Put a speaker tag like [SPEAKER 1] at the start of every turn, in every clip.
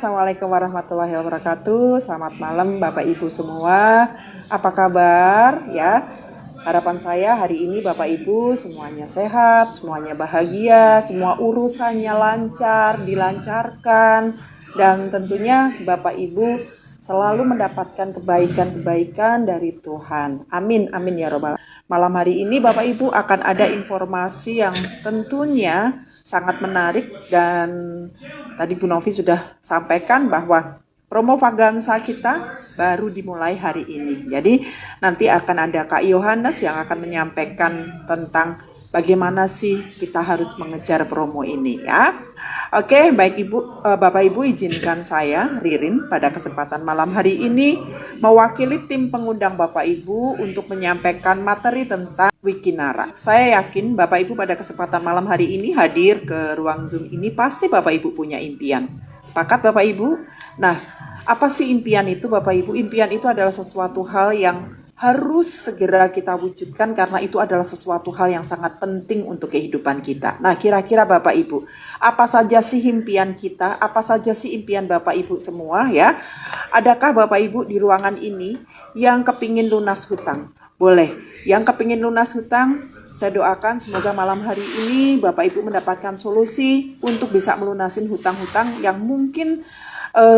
[SPEAKER 1] Assalamualaikum warahmatullahi wabarakatuh. Selamat malam Bapak Ibu semua. Apa kabar ya? Harapan saya hari ini Bapak Ibu semuanya sehat, semuanya bahagia, semua urusannya lancar, dilancarkan, dan tentunya Bapak Ibu selalu mendapatkan kebaikan-kebaikan dari Tuhan. Amin, amin ya robbal. Malam hari ini Bapak Ibu akan ada informasi yang tentunya sangat menarik, dan tadi Bu Novi sudah sampaikan bahwa promo Vagansa kita baru dimulai hari ini. Jadi nanti akan ada Kak Yohanes yang akan menyampaikan tentang bagaimana sih kita harus mengejar promo ini ya. Oke, baik Bapak Ibu, izinkan saya Ririn pada kesempatan malam hari ini mewakili tim pengundang Bapak Ibu untuk menyampaikan materi tentang Wikinara. Saya yakin Bapak Ibu pada kesempatan malam hari ini hadir ke ruang Zoom ini pasti Bapak Ibu punya impian. Sepakat Bapak Ibu? Nah, apa sih impian itu Bapak Ibu? Impian itu adalah sesuatu hal yang harus segera kita wujudkan karena itu adalah sesuatu hal yang sangat penting untuk kehidupan kita. Nah, kira-kira Bapak Ibu, apa saja sih impian kita? Apa saja sih impian Bapak Ibu semua ya? Adakah Bapak Ibu di ruangan ini yang kepingin lunas hutang? Boleh. Yang kepingin lunas hutang, saya doakan semoga malam hari ini Bapak Ibu mendapatkan solusi untuk bisa melunasin hutang-hutang yang mungkin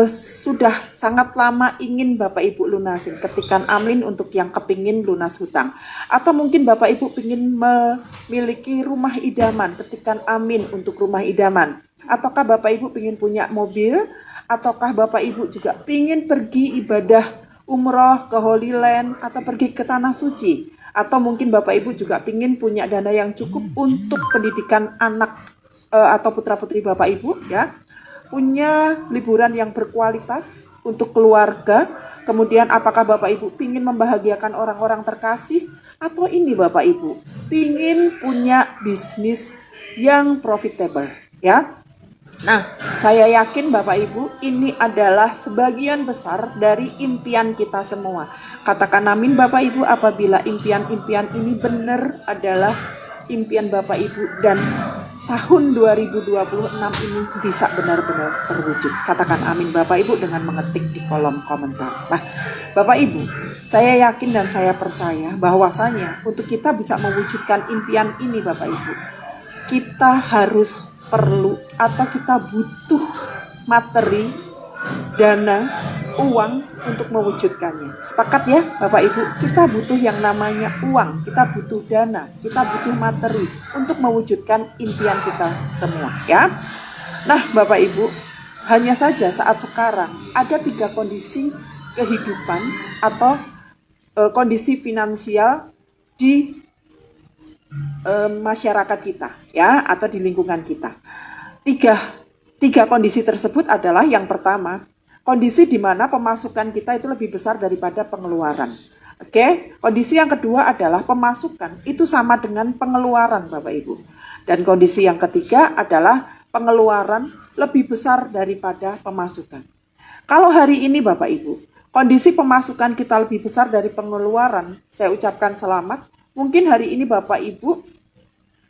[SPEAKER 1] sudah sangat lama ingin Bapak Ibu lunasin. Ketikan amin untuk yang kepingin lunas hutang. Atau mungkin Bapak Ibu ingin memiliki rumah idaman, ketikan amin untuk rumah idaman. Ataukah Bapak Ibu ingin punya mobil, ataukah Bapak Ibu juga ingin pergi ibadah umroh ke Holy Land atau pergi ke Tanah Suci. Atau mungkin Bapak Ibu juga ingin punya dana yang cukup untuk pendidikan anak atau putra-putri Bapak Ibu ya. Punya liburan yang berkualitas untuk keluarga. Kemudian apakah Bapak Ibu ingin membahagiakan orang-orang terkasih? Atau ini Bapak Ibu ingin punya bisnis yang profitable ya? Nah, saya yakin Bapak Ibu ini adalah sebagian besar dari impian kita semua. Katakan amin Bapak Ibu apabila impian-impian ini benar adalah impian Bapak Ibu dan tahun 2026 ini bisa benar-benar terwujud. Katakan amin Bapak Ibu dengan mengetik di kolom komentar. Nah, Bapak Ibu, saya yakin dan saya percaya bahwasanya untuk kita bisa mewujudkan impian ini Bapak Ibu, kita harus perlu atau kita butuh materi, dana, uang untuk mewujudkannya. Sepakat ya Bapak Ibu, kita butuh yang namanya uang, kita butuh dana, kita butuh materi untuk mewujudkan impian kita semua ya. Nah Bapak Ibu, hanya saja saat sekarang ada 3 kondisi kehidupan atau kondisi finansial di masyarakat kita ya, atau di lingkungan kita. Tiga kondisi tersebut adalah yang pertama, kondisi di mana pemasukan kita itu lebih besar daripada pengeluaran. Oke, kondisi yang kedua adalah pemasukan itu sama dengan pengeluaran Bapak Ibu. Dan kondisi yang ketiga adalah pengeluaran lebih besar daripada pemasukan. Kalau hari ini Bapak Ibu, kondisi pemasukan kita lebih besar dari pengeluaran, saya ucapkan selamat. Mungkin hari ini Bapak Ibu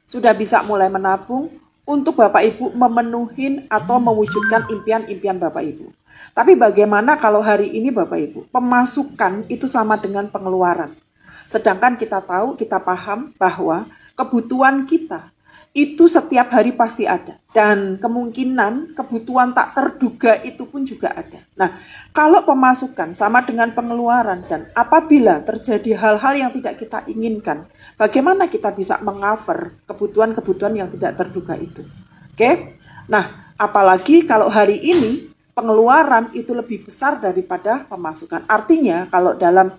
[SPEAKER 1] sudah bisa mulai menabung untuk Bapak Ibu memenuhi atau mewujudkan impian-impian Bapak Ibu. Tapi bagaimana kalau hari ini Bapak Ibu, pemasukan itu sama dengan pengeluaran. Sedangkan kita tahu, kita paham bahwa kebutuhan kita itu setiap hari pasti ada. Dan kemungkinan kebutuhan tak terduga itu pun juga ada. Nah, kalau pemasukan sama dengan pengeluaran dan apabila terjadi hal-hal yang tidak kita inginkan, bagaimana kita bisa meng-cover kebutuhan-kebutuhan yang tidak terduga itu? Oke? Nah, apalagi kalau hari ini pengeluaran itu lebih besar daripada pemasukan. Artinya kalau dalam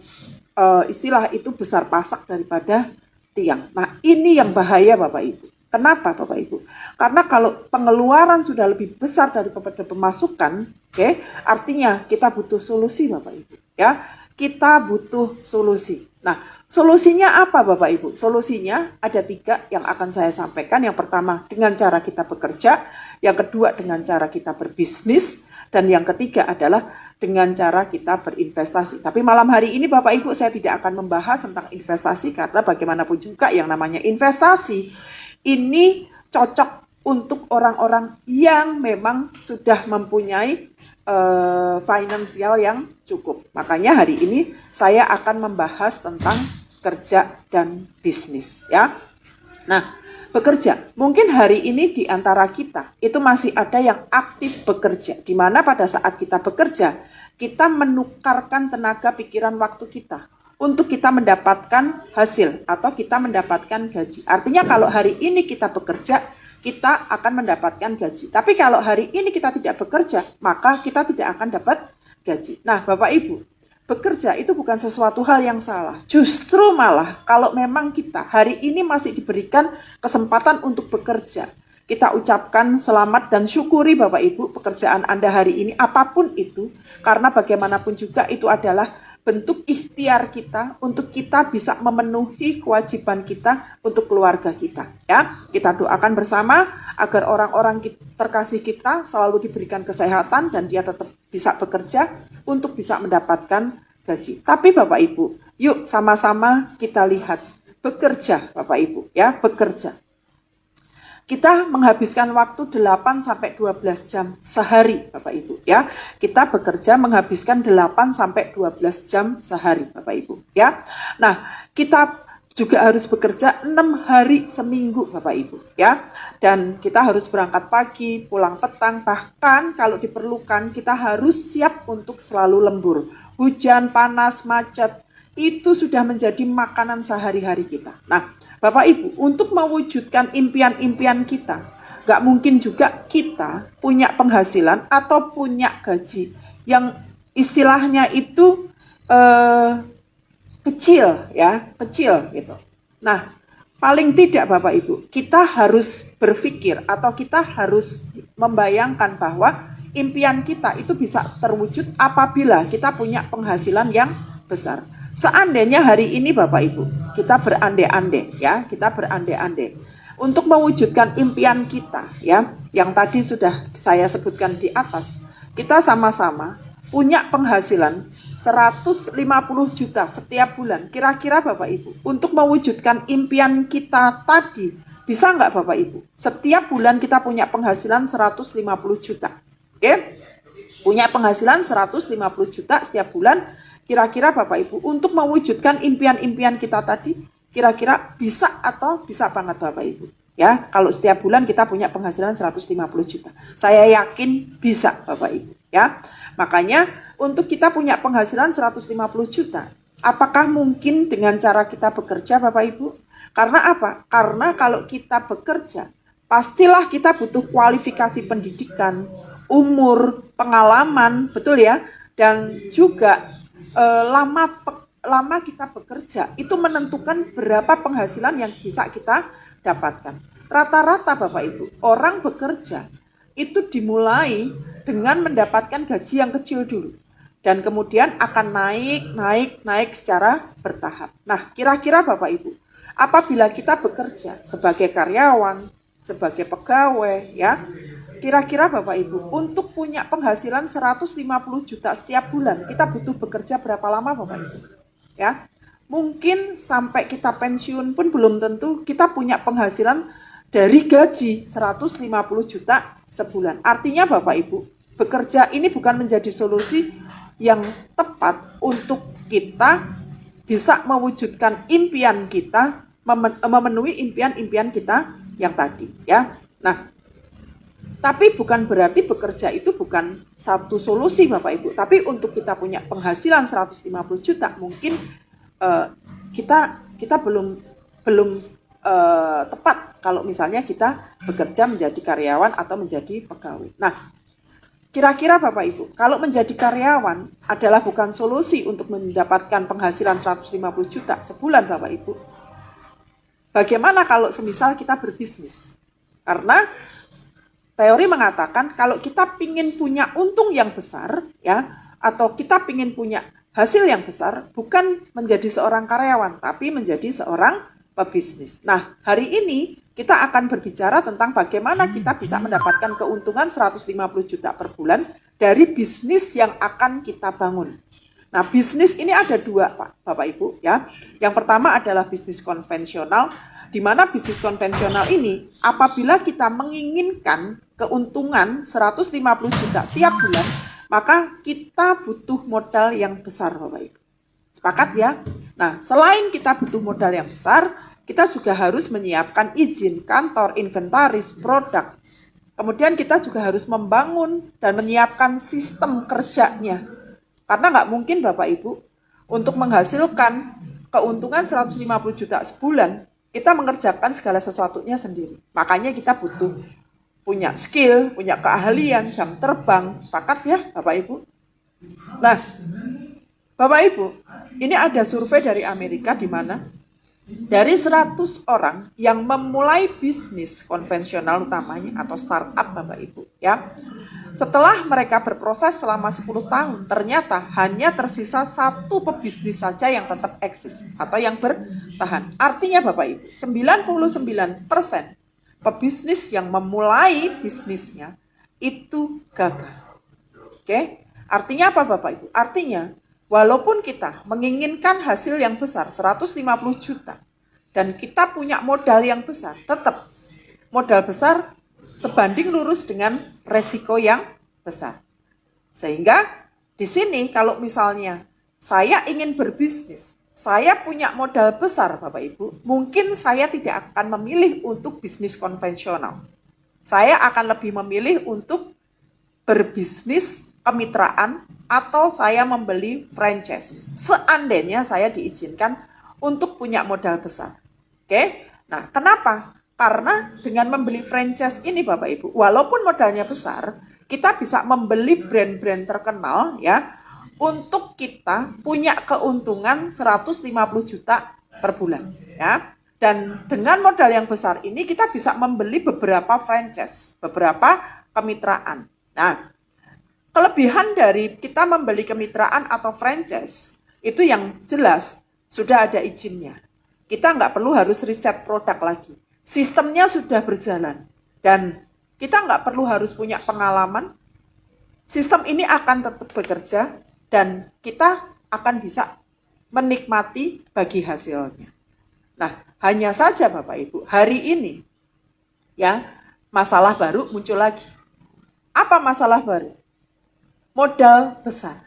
[SPEAKER 1] istilah itu besar pasak daripada tiang. Nah, ini yang bahaya Bapak Ibu. Kenapa Bapak Ibu? Karena kalau pengeluaran sudah lebih besar daripada pemasukan, oke, artinya kita butuh solusi Bapak Ibu, ya. Kita butuh solusi. Nah, solusinya apa Bapak Ibu? Solusinya ada 3 yang akan saya sampaikan. Yang pertama dengan cara kita bekerja, yang kedua dengan cara kita berbisnis, dan yang ketiga adalah dengan cara kita berinvestasi. Tapi malam hari ini Bapak Ibu saya tidak akan membahas tentang investasi karena bagaimanapun juga yang namanya investasi ini cocok untuk orang-orang yang memang sudah mempunyai finansial yang cukup. Makanya hari ini saya akan membahas tentang kerja dan bisnis, ya. Nah, bekerja. Mungkin hari ini di antara kita itu masih ada yang aktif bekerja, di mana pada saat kita bekerja, kita menukarkan tenaga, pikiran, waktu kita untuk kita mendapatkan hasil atau kita mendapatkan gaji. Artinya kalau hari ini kita bekerja, kita akan mendapatkan gaji. Tapi kalau hari ini kita tidak bekerja, maka kita tidak akan dapat gaji. Nah, Bapak Ibu, bekerja itu bukan sesuatu hal yang salah. Justru malah kalau memang kita hari ini masih diberikan kesempatan untuk bekerja, kita ucapkan selamat dan syukuri Bapak Ibu pekerjaan Anda hari ini apapun itu, karena bagaimanapun juga itu adalah bentuk ikhtiar kita untuk kita bisa memenuhi kewajiban kita untuk keluarga kita, ya. Kita doakan bersama agar orang-orang terkasih kita selalu diberikan kesehatan dan dia tetap bisa bekerja untuk bisa mendapatkan gaji. Tapi Bapak Ibu, yuk sama-sama kita lihat bekerja Bapak Ibu, ya, bekerja. Kita menghabiskan waktu 8 sampai 12 jam sehari Bapak Ibu, ya. Kita bekerja menghabiskan 8 sampai 12 jam sehari Bapak Ibu, ya. Nah, kita juga harus bekerja 6 hari seminggu Bapak Ibu, ya. Dan kita harus berangkat pagi, pulang petang, bahkan kalau diperlukan kita harus siap untuk selalu lembur. Hujan, panas, macet, itu sudah menjadi makanan sehari-hari kita. Nah, Bapak Ibu, untuk mewujudkan impian-impian kita, gak mungkin juga kita punya penghasilan atau punya gaji yang istilahnya itu kecil, ya, kecil gitu. Nah, paling tidak Bapak Ibu, kita harus berpikir atau kita harus membayangkan bahwa impian kita itu bisa terwujud apabila kita punya penghasilan yang besar. Seandainya hari ini Bapak Ibu, kita berandai-andai, ya, kita berandai-andai untuk mewujudkan impian kita, ya, yang tadi sudah saya sebutkan di atas. Kita sama-sama punya penghasilan 150 juta setiap bulan. Kira-kira Bapak Ibu, untuk mewujudkan impian kita tadi, bisa nggak Bapak Ibu? Setiap bulan kita punya penghasilan 150 juta. Oke? Punya penghasilan 150 juta setiap bulan. Kira-kira Bapak Ibu, untuk mewujudkan impian-impian kita tadi, kira-kira bisa atau bisa banget Bapak Ibu? Ya, kalau setiap bulan kita punya penghasilan 150 juta. Saya yakin bisa Bapak Ibu, ya. Makanya untuk kita punya penghasilan 150 juta, apakah mungkin dengan cara kita bekerja Bapak Ibu? Karena apa? Karena kalau kita bekerja, pastilah kita butuh kualifikasi pendidikan, umur, pengalaman, betul ya? Dan juga lama kita bekerja itu menentukan berapa penghasilan yang bisa kita dapatkan. Rata-rata Bapak Ibu, orang bekerja itu dimulai dengan mendapatkan gaji yang kecil dulu dan kemudian akan naik secara bertahap. Nah, kira-kira Bapak Ibu, apabila kita bekerja sebagai karyawan, sebagai pegawai, ya, kira-kira Bapak Ibu, untuk punya penghasilan 150 juta setiap bulan, kita butuh bekerja berapa lama Bapak Ibu? Ya, mungkin sampai kita pensiun pun belum tentu kita punya penghasilan dari gaji 150 juta sebulan. Artinya Bapak Ibu, bekerja ini bukan menjadi solusi yang tepat untuk kita bisa mewujudkan impian kita, memenuhi impian-impian kita yang tadi, ya. Nah, tapi bukan berarti bekerja itu bukan satu solusi Bapak Ibu. Tapi untuk kita punya penghasilan 150 juta mungkin kita belum tepat kalau misalnya kita bekerja menjadi karyawan atau menjadi pegawai. Nah, kira-kira Bapak Ibu, kalau menjadi karyawan adalah bukan solusi untuk mendapatkan penghasilan 150 juta sebulan Bapak Ibu. Bagaimana kalau semisal kita berbisnis? Karena teori mengatakan kalau kita ingin punya untung yang besar, ya, atau kita ingin punya hasil yang besar, bukan menjadi seorang karyawan, tapi menjadi seorang pebisnis. Nah, hari ini kita akan berbicara tentang bagaimana kita bisa mendapatkan keuntungan 150 juta per bulan dari bisnis yang akan kita bangun. Nah, bisnis ini ada dua, Pak, Bapak Ibu, ya. Yang pertama adalah bisnis konvensional di mana bisnis konvensional ini, apabila kita menginginkan keuntungan 150 juta tiap bulan, maka kita butuh modal yang besar, Bapak Ibu. Sepakat ya? Nah, selain kita butuh modal yang besar, kita juga harus menyiapkan izin kantor, inventaris, produk. Kemudian kita juga harus membangun dan menyiapkan sistem kerjanya. Karena nggak mungkin Bapak Ibu, untuk menghasilkan keuntungan 150 juta sebulan, kita mengerjakan segala sesuatunya sendiri. Makanya kita butuh punya skill, punya keahlian, jam terbang. Sepakat ya Bapak Ibu? Nah, Bapak Ibu, ini ada survei dari Amerika di mana dari 100 orang yang memulai bisnis konvensional utamanya atau startup Bapak Ibu ya. Setelah mereka berproses selama 10 tahun, ternyata hanya tersisa satu pebisnis saja yang tetap eksis atau yang bertahan. Artinya Bapak Ibu, 99% pebisnis yang memulai bisnisnya itu gagal. Oke? Artinya apa Bapak Ibu? Artinya walaupun kita menginginkan hasil yang besar, 150 juta, dan kita punya modal yang besar, tetap modal besar sebanding lurus dengan resiko yang besar. Sehingga di sini kalau misalnya saya ingin berbisnis, saya punya modal besar Bapak Ibu, mungkin saya tidak akan memilih untuk bisnis konvensional. Saya akan lebih memilih untuk berbisnis kemitraan atau saya membeli franchise. Seandainya saya diizinkan untuk punya modal besar. Oke? Nah, kenapa? Karena dengan membeli franchise ini Bapak Ibu, walaupun modalnya besar, kita bisa membeli brand-brand terkenal ya untuk kita punya keuntungan 150 juta per bulan ya. Dan dengan modal yang besar ini kita bisa membeli beberapa franchise, beberapa kemitraan. Nah, kelebihan dari kita membeli kemitraan atau franchise itu yang jelas sudah ada izinnya. Kita nggak perlu harus riset produk lagi. Sistemnya sudah berjalan. Dan kita nggak perlu harus punya pengalaman. Sistem ini akan tetap bekerja dan kita akan bisa menikmati bagi hasilnya. Nah, hanya saja Bapak Ibu, hari ini ya masalah baru muncul lagi. Apa masalah baru? Modal besar.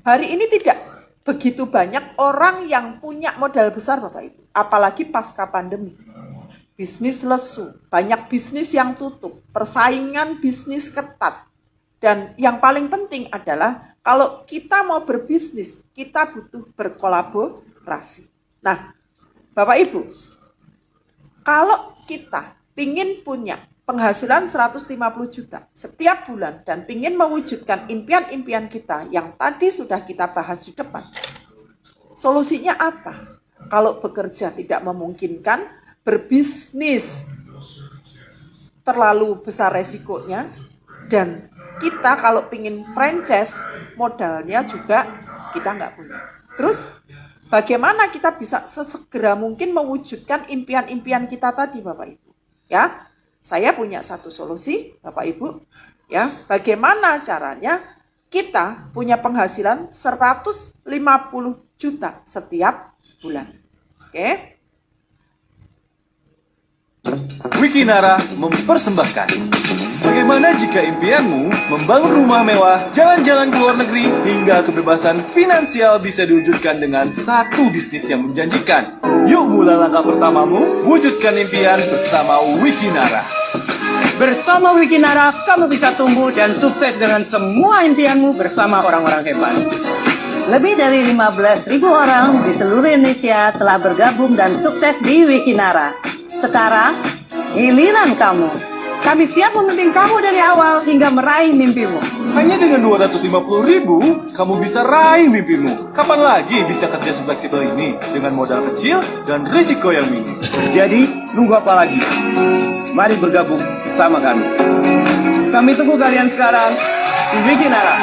[SPEAKER 1] Hari ini tidak begitu banyak orang yang punya modal besar Bapak Ibu. Apalagi pasca pandemi. Bisnis lesu, banyak bisnis yang tutup, persaingan bisnis ketat. Dan yang paling penting adalah kalau kita mau berbisnis, kita butuh berkolaborasi. Nah, Bapak Ibu, kalau kita ingin punya penghasilan 150 juta setiap bulan dan ingin mewujudkan impian-impian kita yang tadi sudah kita bahas di depan. Solusinya apa? Kalau bekerja tidak memungkinkan, berbisnis terlalu besar resikonya, dan kita kalau ingin franchise modalnya juga kita nggak punya. Terus bagaimana kita bisa sesegera mungkin mewujudkan impian-impian kita tadi Bapak Ibu? Ya, saya punya satu solusi, Bapak Ibu. Ya, bagaimana caranya kita punya penghasilan 150 juta setiap bulan. Oke.
[SPEAKER 2] Wikinara mempersembahkan. Bagaimana jika impianmu membangun rumah mewah, jalan-jalan ke luar negeri, hingga kebebasan finansial bisa diwujudkan dengan satu bisnis yang menjanjikan? Yuk mulai langkah pertamamu, wujudkan impian bersama Wikinara.
[SPEAKER 3] Bersama Wikinara, kamu bisa tumbuh dan sukses dengan semua impianmu bersama orang-orang hebat.
[SPEAKER 4] Lebih dari 15.000 orang di seluruh Indonesia telah bergabung dan sukses di Wikinara. Sekarang, giliran kamu.
[SPEAKER 3] Kami siap memimpin kamu dari awal hingga meraih mimpimu.
[SPEAKER 2] Hanya dengan 250.000, kamu bisa raih mimpimu. Kapan lagi bisa kerja sefleksibel ini dengan modal kecil dan risiko yang minim?
[SPEAKER 5] Jadi, nunggu apa lagi? Mari bergabung bersama kami. Kami tunggu kalian sekarang di Wikinara.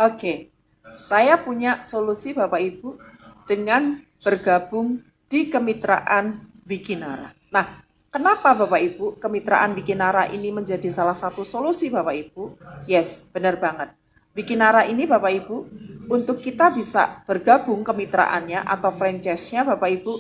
[SPEAKER 1] Oke, saya punya solusi Bapak Ibu dengan bergabung di kemitraan Wikinara. Nah, kenapa Bapak Ibu kemitraan Wikinara ini menjadi salah satu solusi Bapak Ibu? Yes, benar banget. Wikinara ini Bapak Ibu, untuk kita bisa bergabung kemitraannya atau franchise-nya Bapak Ibu,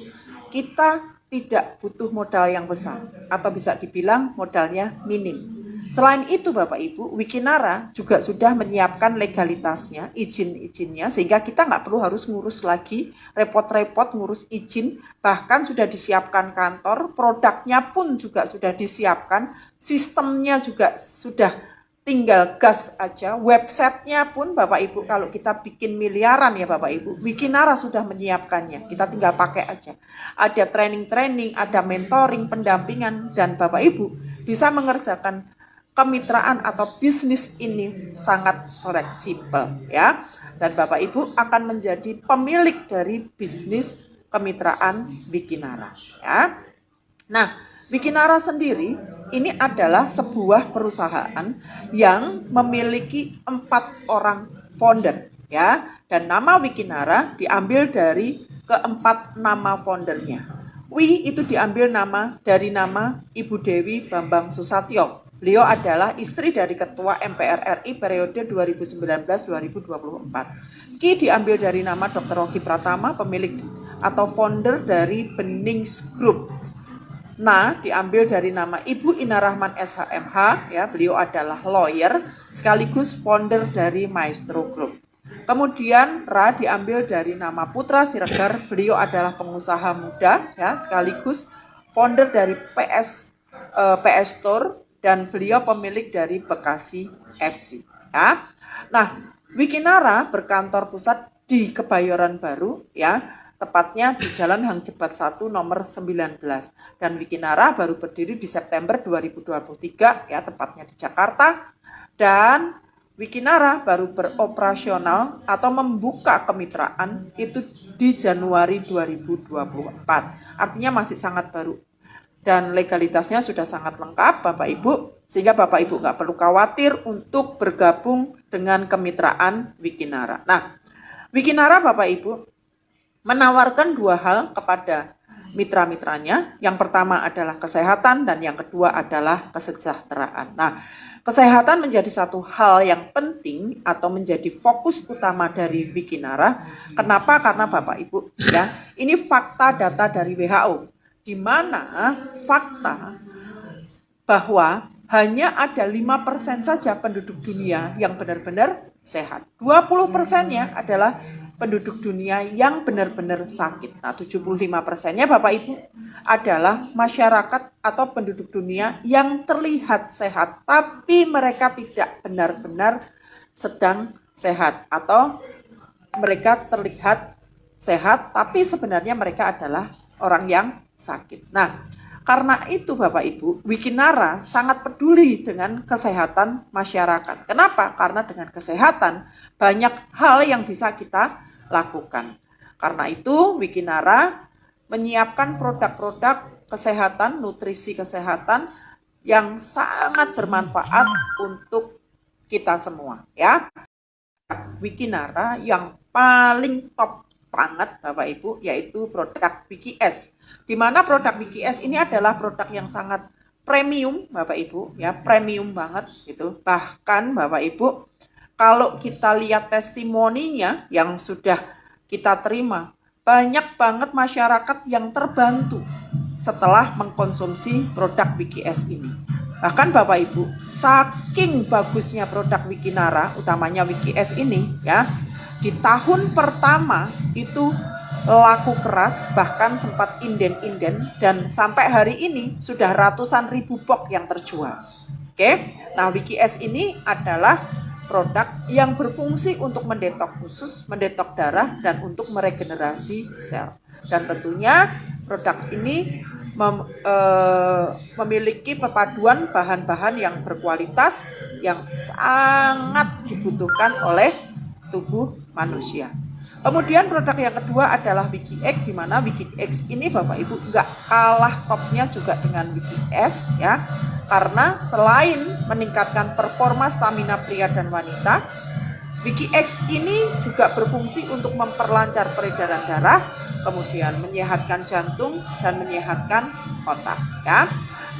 [SPEAKER 1] kita tidak butuh modal yang besar atau bisa dibilang modalnya minim. Selain itu Bapak Ibu, Wikinara juga sudah menyiapkan legalitasnya, izin-izinnya, sehingga kita nggak perlu harus ngurus lagi, repot-repot ngurus izin, bahkan sudah disiapkan kantor, produknya pun juga sudah disiapkan, sistemnya juga sudah tinggal gas aja, websitenya pun Bapak Ibu kalau kita bikin miliaran ya Bapak Ibu, Wikinara sudah menyiapkannya, kita tinggal pakai aja. Ada training-training, ada mentoring, pendampingan, dan Bapak Ibu bisa mengerjakan kemitraan atau bisnis ini sangat fleksibel ya. Dan Bapak Ibu akan menjadi pemilik dari bisnis kemitraan Wikinara ya. Nah, Wikinara sendiri ini adalah sebuah perusahaan yang memiliki 4 orang founder ya, dan nama Wikinara diambil dari keempat nama foundernya. Wi itu diambil dari nama Ibu Dewi Bambang Susatyo. Beliau adalah istri dari Ketua MPR RI periode 2019-2024. Ki diambil dari nama Dr. Rogi Pratama, pemilik atau founder dari Benings Group. Nah, diambil dari nama Ibu Ina Rahman SHMH, ya, beliau adalah lawyer sekaligus founder dari Maestro Group. Kemudian Ra diambil dari nama Putra Siregar, beliau adalah pengusaha muda, ya, sekaligus founder dari PS Store dan beliau pemilik dari Bekasi FC. Ya. Nah, Wikinara berkantor pusat di Kebayoran Baru, ya. Tepatnya di Jalan Hang Jebat 1 nomor 19. Dan Wikinara baru berdiri di September 2023 ya, tepatnya di Jakarta. Dan Wikinara baru beroperasional atau membuka kemitraan itu di Januari 2024. Artinya masih sangat baru. Dan legalitasnya sudah sangat lengkap Bapak Ibu, sehingga Bapak Ibu nggak perlu khawatir untuk bergabung dengan kemitraan Wikinara. Nah, Wikinara Bapak Ibu menawarkan 2 hal kepada mitra-mitranya. Yang pertama adalah kesehatan dan yang kedua adalah kesejahteraan. Nah, kesehatan menjadi satu hal yang penting atau menjadi fokus utama dari Wikinara. Kenapa? Karena Bapak Ibu, ya, ini fakta data dari WHO, di mana fakta bahwa hanya ada 5% saja penduduk dunia yang benar-benar sehat. 20%-nya adalah penduduk dunia yang benar-benar sakit. Nah, 75%-nya Bapak Ibu adalah masyarakat atau penduduk dunia yang terlihat sehat, tapi mereka tidak benar-benar sedang sehat, atau mereka terlihat sehat, tapi sebenarnya mereka adalah orang yang sakit. Nah, karena itu Bapak Ibu, Wikinara sangat peduli dengan kesehatan masyarakat. Kenapa? Karena dengan kesehatan banyak hal yang bisa kita lakukan. Karena itu Wikinara menyiapkan produk-produk kesehatan, nutrisi kesehatan yang sangat bermanfaat untuk kita semua ya. Wikinara yang paling top banget Bapak Ibu yaitu produk WikiS. Di mana produk WikiS ini adalah produk yang sangat premium Bapak Ibu ya, premium banget gitu. Bahkan Bapak Ibu kalau kita lihat testimoninya yang sudah kita terima, banyak banget masyarakat yang terbantu setelah mengkonsumsi produk WikiS ini. Bahkan Bapak Ibu, saking bagusnya produk Wikinara, utamanya WikiS ini ya, di tahun pertama itu laku keras, bahkan sempat inden-inden, dan sampai hari ini sudah ratusan ribu box yang terjual. Oke, nah WikiS ini adalah produk yang berfungsi untuk mendetok usus, mendetok darah, dan untuk meregenerasi sel. Dan tentunya produk ini memiliki perpaduan bahan-bahan yang berkualitas yang sangat dibutuhkan oleh tubuh manusia. Kemudian produk yang kedua adalah WikiX, di mana WikiX ini Bapak Ibu nggak kalah topnya juga dengan WikiS ya, karena selain meningkatkan performa stamina pria dan wanita, WikiX ini juga berfungsi untuk memperlancar peredaran darah, kemudian menyehatkan jantung dan menyehatkan otak ya.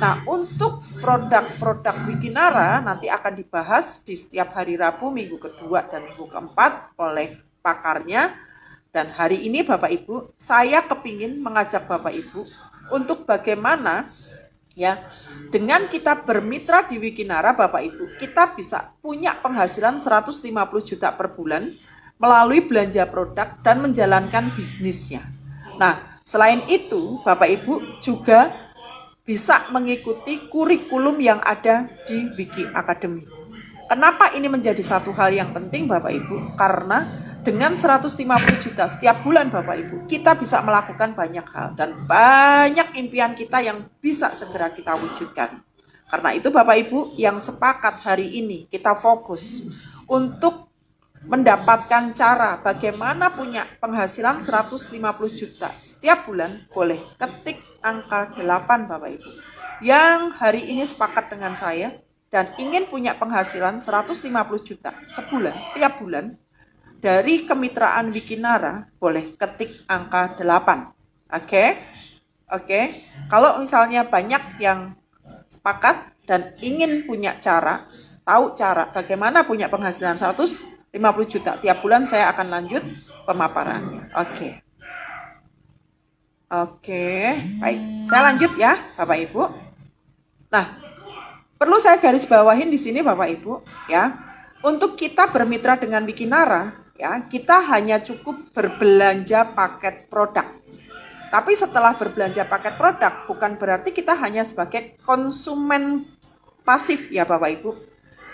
[SPEAKER 1] Nah, untuk produk-produk Wikinara nanti akan dibahas di setiap hari Rabu, minggu kedua dan minggu keempat oleh pakarnya. Dan hari ini Bapak Ibu, saya kepingin mengajak Bapak Ibu untuk bagaimana ya dengan kita bermitra di Wikinara Bapak Ibu, kita bisa punya penghasilan 150 juta per bulan melalui belanja produk dan menjalankan bisnisnya. Nah, selain itu Bapak Ibu juga bisa mengikuti kurikulum yang ada di Wiki Academy. Kenapa ini menjadi satu hal yang penting Bapak Ibu? Karena dengan 150 juta setiap bulan Bapak Ibu, kita bisa melakukan banyak hal dan banyak impian kita yang bisa segera kita wujudkan. Karena itu Bapak Ibu yang sepakat hari ini kita fokus untuk mendapatkan cara bagaimana punya penghasilan 150 juta setiap bulan, boleh ketik angka 8 Bapak Ibu. Yang hari ini sepakat dengan saya dan ingin punya penghasilan 150 juta sebulan, tiap bulan, dari kemitraan Wikinara, boleh ketik angka 8. Oke. Kalau misalnya banyak yang sepakat dan ingin punya cara, tahu cara bagaimana punya penghasilan 150 juta tiap bulan, saya akan lanjut pemaparannya. Oke, baik. Saya lanjut ya, Bapak Ibu. Nah, perlu saya garis bawahin di sini Bapak Ibu, ya. Untuk kita bermitra dengan Wikinara, ya, kita hanya cukup berbelanja paket produk. Tapi setelah berbelanja paket produk, bukan berarti kita hanya sebagai konsumen pasif ya Bapak Ibu.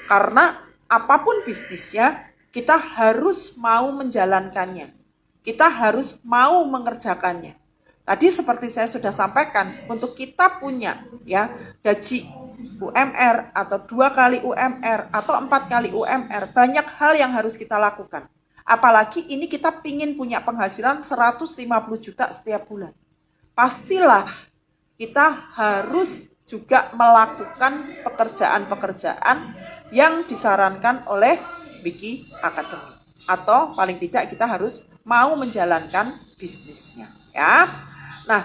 [SPEAKER 1] Karena apapun bisnisnya, kita harus mau menjalankannya. Kita harus mau mengerjakannya. Tadi seperti saya sudah sampaikan, untuk kita punya ya gaji UMR atau 2 kali UMR atau 4 kali UMR, banyak hal yang harus kita lakukan. Apalagi ini kita pingin punya penghasilan 150 juta setiap bulan. Pastilah kita harus juga melakukan pekerjaan-pekerjaan yang disarankan oleh Wiki Academy. Atau paling tidak kita harus mau menjalankan bisnisnya. Ya. Nah,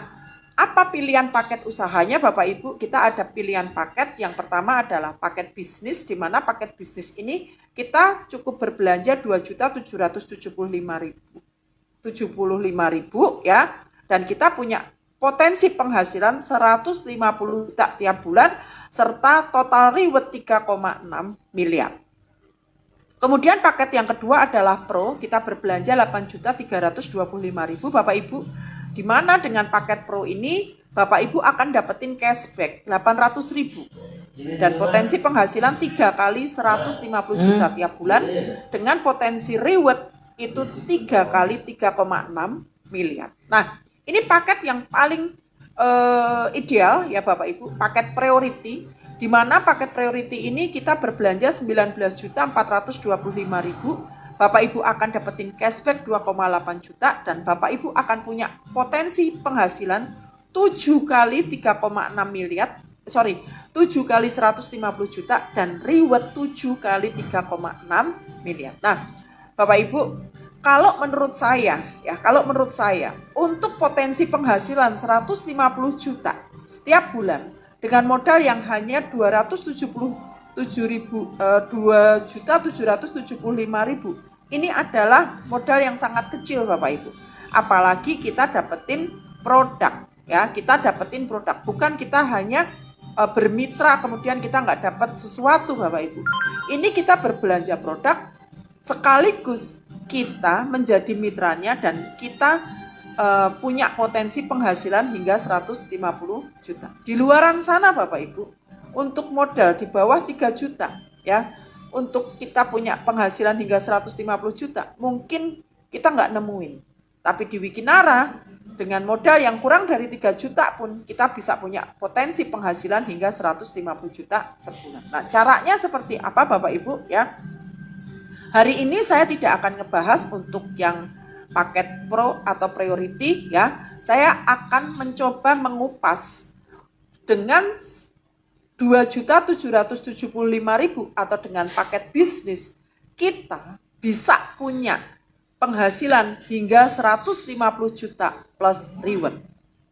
[SPEAKER 1] apa pilihan paket usahanya Bapak Ibu? Kita ada pilihan paket. Yang pertama adalah paket bisnis, di mana paket bisnis ini kita cukup berbelanja 2.775.000 ya, dan kita punya potensi penghasilan 150 juta tiap bulan serta total reward 3,6 miliar. Kemudian paket yang kedua adalah Pro, kita berbelanja 8.325.000 Bapak Ibu, di mana dengan paket Pro ini Bapak Ibu akan dapetin cashback 800.000 dan potensi penghasilan 3 kali 150 juta tiap bulan dengan potensi reward itu 3 kali 3,6 miliar. Nah, ini paket yang paling ideal ya Bapak Ibu, paket priority, di mana paket priority ini kita berbelanja 19.425.000, Bapak Ibu akan dapetin cashback 2,8 juta dan Bapak Ibu akan punya potensi penghasilan 7 kali 3,6 miliar, 7 kali 150 juta dan reward 7 kali 3,6 miliar. Nah, Bapak Ibu, kalau menurut saya untuk potensi penghasilan 150 juta setiap bulan dengan modal yang hanya 2.775.000, ini adalah modal yang sangat kecil Bapak Ibu. Apalagi kita dapetin produk, ya, kita dapetin produk, bukan kita hanya bermitra kemudian kita nggak dapat sesuatu Bapak Ibu. Ini kita berbelanja produk sekaligus kita menjadi mitranya dan kita punya potensi penghasilan hingga 150 juta. Di luaran sana Bapak Ibu, untuk modal di bawah 3 juta ya, untuk kita punya penghasilan hingga 150 juta, mungkin kita nggak nemuin. Tapi di Wikinara, dengan modal yang kurang dari 3 juta pun, kita bisa punya potensi penghasilan hingga 150 juta sebulan. Nah, caranya seperti apa Bapak Ibu ya? Hari ini saya tidak akan ngebahas untuk yang paket Pro atau Priority ya. Saya akan mencoba mengupas dengan 2.775.000 atau dengan paket bisnis kita bisa punya penghasilan hingga 150 juta plus reward.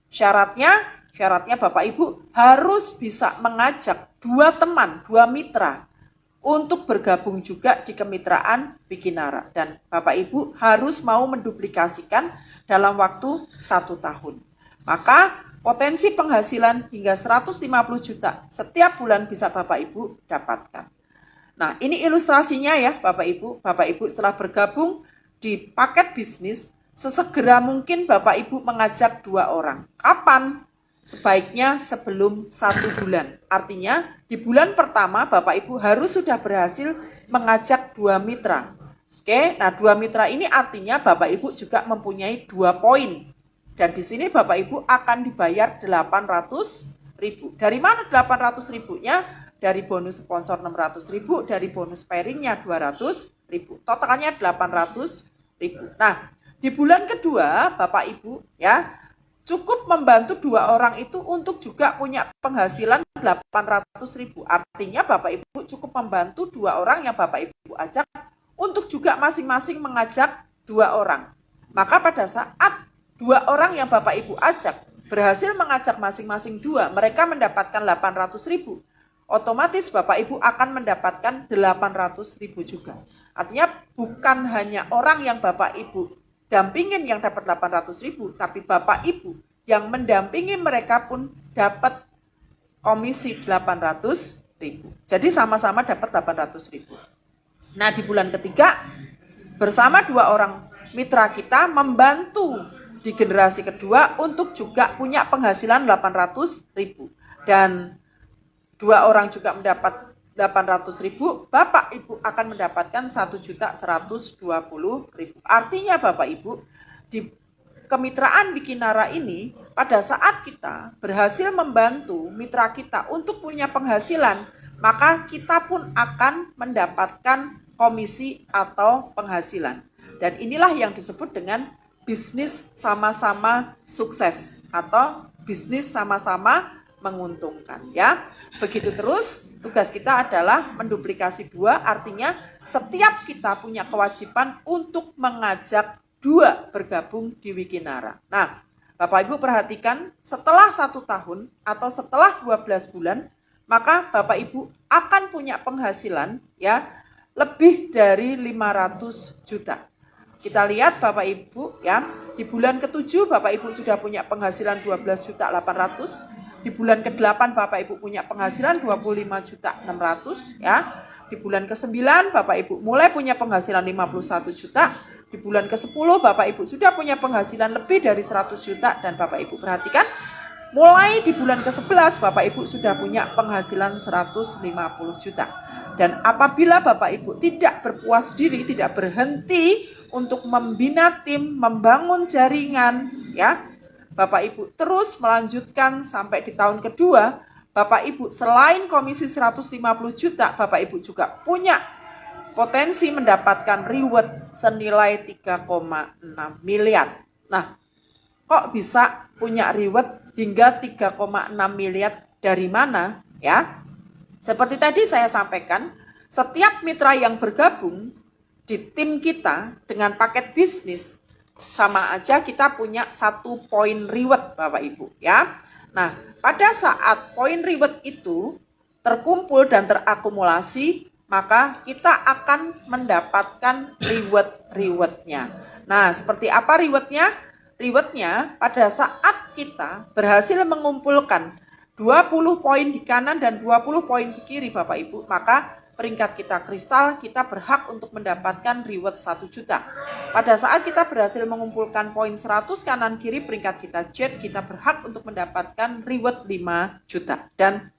[SPEAKER 1] Syaratnya Bapak Ibu harus bisa mengajak 2 teman, 2 mitra untuk bergabung juga di kemitraan Wikinara. Dan Bapak Ibu harus mau menduplikasikan dalam waktu 1 tahun. Maka potensi penghasilan hingga 150 juta setiap bulan bisa Bapak Ibu dapatkan. Nah, ini ilustrasinya ya Bapak Ibu. Bapak Ibu setelah bergabung di paket bisnis, sesegera mungkin Bapak Ibu mengajak 2 orang. Kapan? Sebaiknya sebelum 1 bulan. Artinya di bulan pertama Bapak Ibu harus sudah berhasil mengajak 2 mitra. Oke, nah 2 mitra ini artinya Bapak Ibu juga mempunyai 2 poin. Dan di sini Bapak Ibu akan dibayar 800.000. Dari mana 800.000-nya? Dari bonus sponsor 600.000, dari bonus pairingnya 200.000. Totalnya 800.000. Nah, di bulan kedua Bapak Ibu ya cukup membantu 2 orang itu untuk juga punya penghasilan 800.000. Artinya Bapak Ibu cukup membantu 2 orang yang Bapak Ibu ajak untuk juga masing-masing mengajak 2 orang. Maka pada saat 2 orang yang Bapak Ibu ajak berhasil mengajak masing-masing 2, mereka mendapatkan 800.000. Otomatis Bapak Ibu akan mendapatkan 800.000 juga. Artinya bukan hanya orang yang Bapak Ibu dampingin yang dapat 800.000, tapi Bapak Ibu yang mendampingi mereka pun dapat komisi 800.000. Jadi sama-sama dapat 800.000. Nah, di bulan ketiga bersama 2 orang mitra kita membantu di generasi kedua untuk juga punya penghasilan 800.000. Dan 2 orang juga mendapat 800.000, Bapak Ibu akan mendapatkan 1.120.000. Artinya Bapak Ibu, di kemitraan Wikinara ini, pada saat kita berhasil membantu mitra kita untuk punya penghasilan, maka kita pun akan mendapatkan komisi atau penghasilan. Dan inilah yang disebut dengan bisnis sama-sama sukses atau bisnis sama-sama menguntungkan ya. Begitu terus, tugas kita adalah menduplikasi 2, artinya setiap kita punya kewajiban untuk mengajak 2 bergabung di Wikinara. Nah, Bapak Ibu perhatikan, setelah 1 tahun atau setelah 12 bulan, maka Bapak Ibu akan punya penghasilan ya lebih dari 500 juta. Kita lihat Bapak Ibu ya, di bulan ke-7 Bapak Ibu sudah punya penghasilan 12.800.000. Di bulan ke-8 Bapak Ibu punya penghasilan 25.600.000 ya. Di bulan ke-9 Bapak Ibu mulai punya penghasilan 51 juta. Di bulan ke-10 Bapak Ibu sudah punya penghasilan lebih dari 100 juta. Dan Bapak Ibu perhatikan, mulai di bulan ke-11 Bapak Ibu sudah punya penghasilan 150 juta. Dan apabila Bapak Ibu tidak berpuas diri, tidak berhenti untuk membina tim, membangun jaringan ya, Bapak Ibu terus melanjutkan sampai di tahun kedua, Bapak Ibu selain komisi 150 juta, Bapak Ibu juga punya potensi mendapatkan reward senilai 3,6 miliar. Nah, kok bisa punya reward hingga 3,6 miliar dari mana? Ya, seperti tadi saya sampaikan, setiap mitra yang bergabung di tim kita dengan paket bisnis, sama aja kita punya 1 poin reward Bapak Ibu ya. Nah, pada saat poin reward itu terkumpul dan terakumulasi, maka kita akan mendapatkan reward-rewardnya. Nah, seperti apa rewardnya? Rewardnya pada saat kita berhasil mengumpulkan 20 poin di kanan dan 20 poin di kiri Bapak Ibu, maka peringkat kita kristal, kita berhak untuk mendapatkan reward 1 juta. Pada saat kita berhasil mengumpulkan poin 100 kanan kiri, peringkat kita jet, kita berhak untuk mendapatkan reward 5 juta. Dan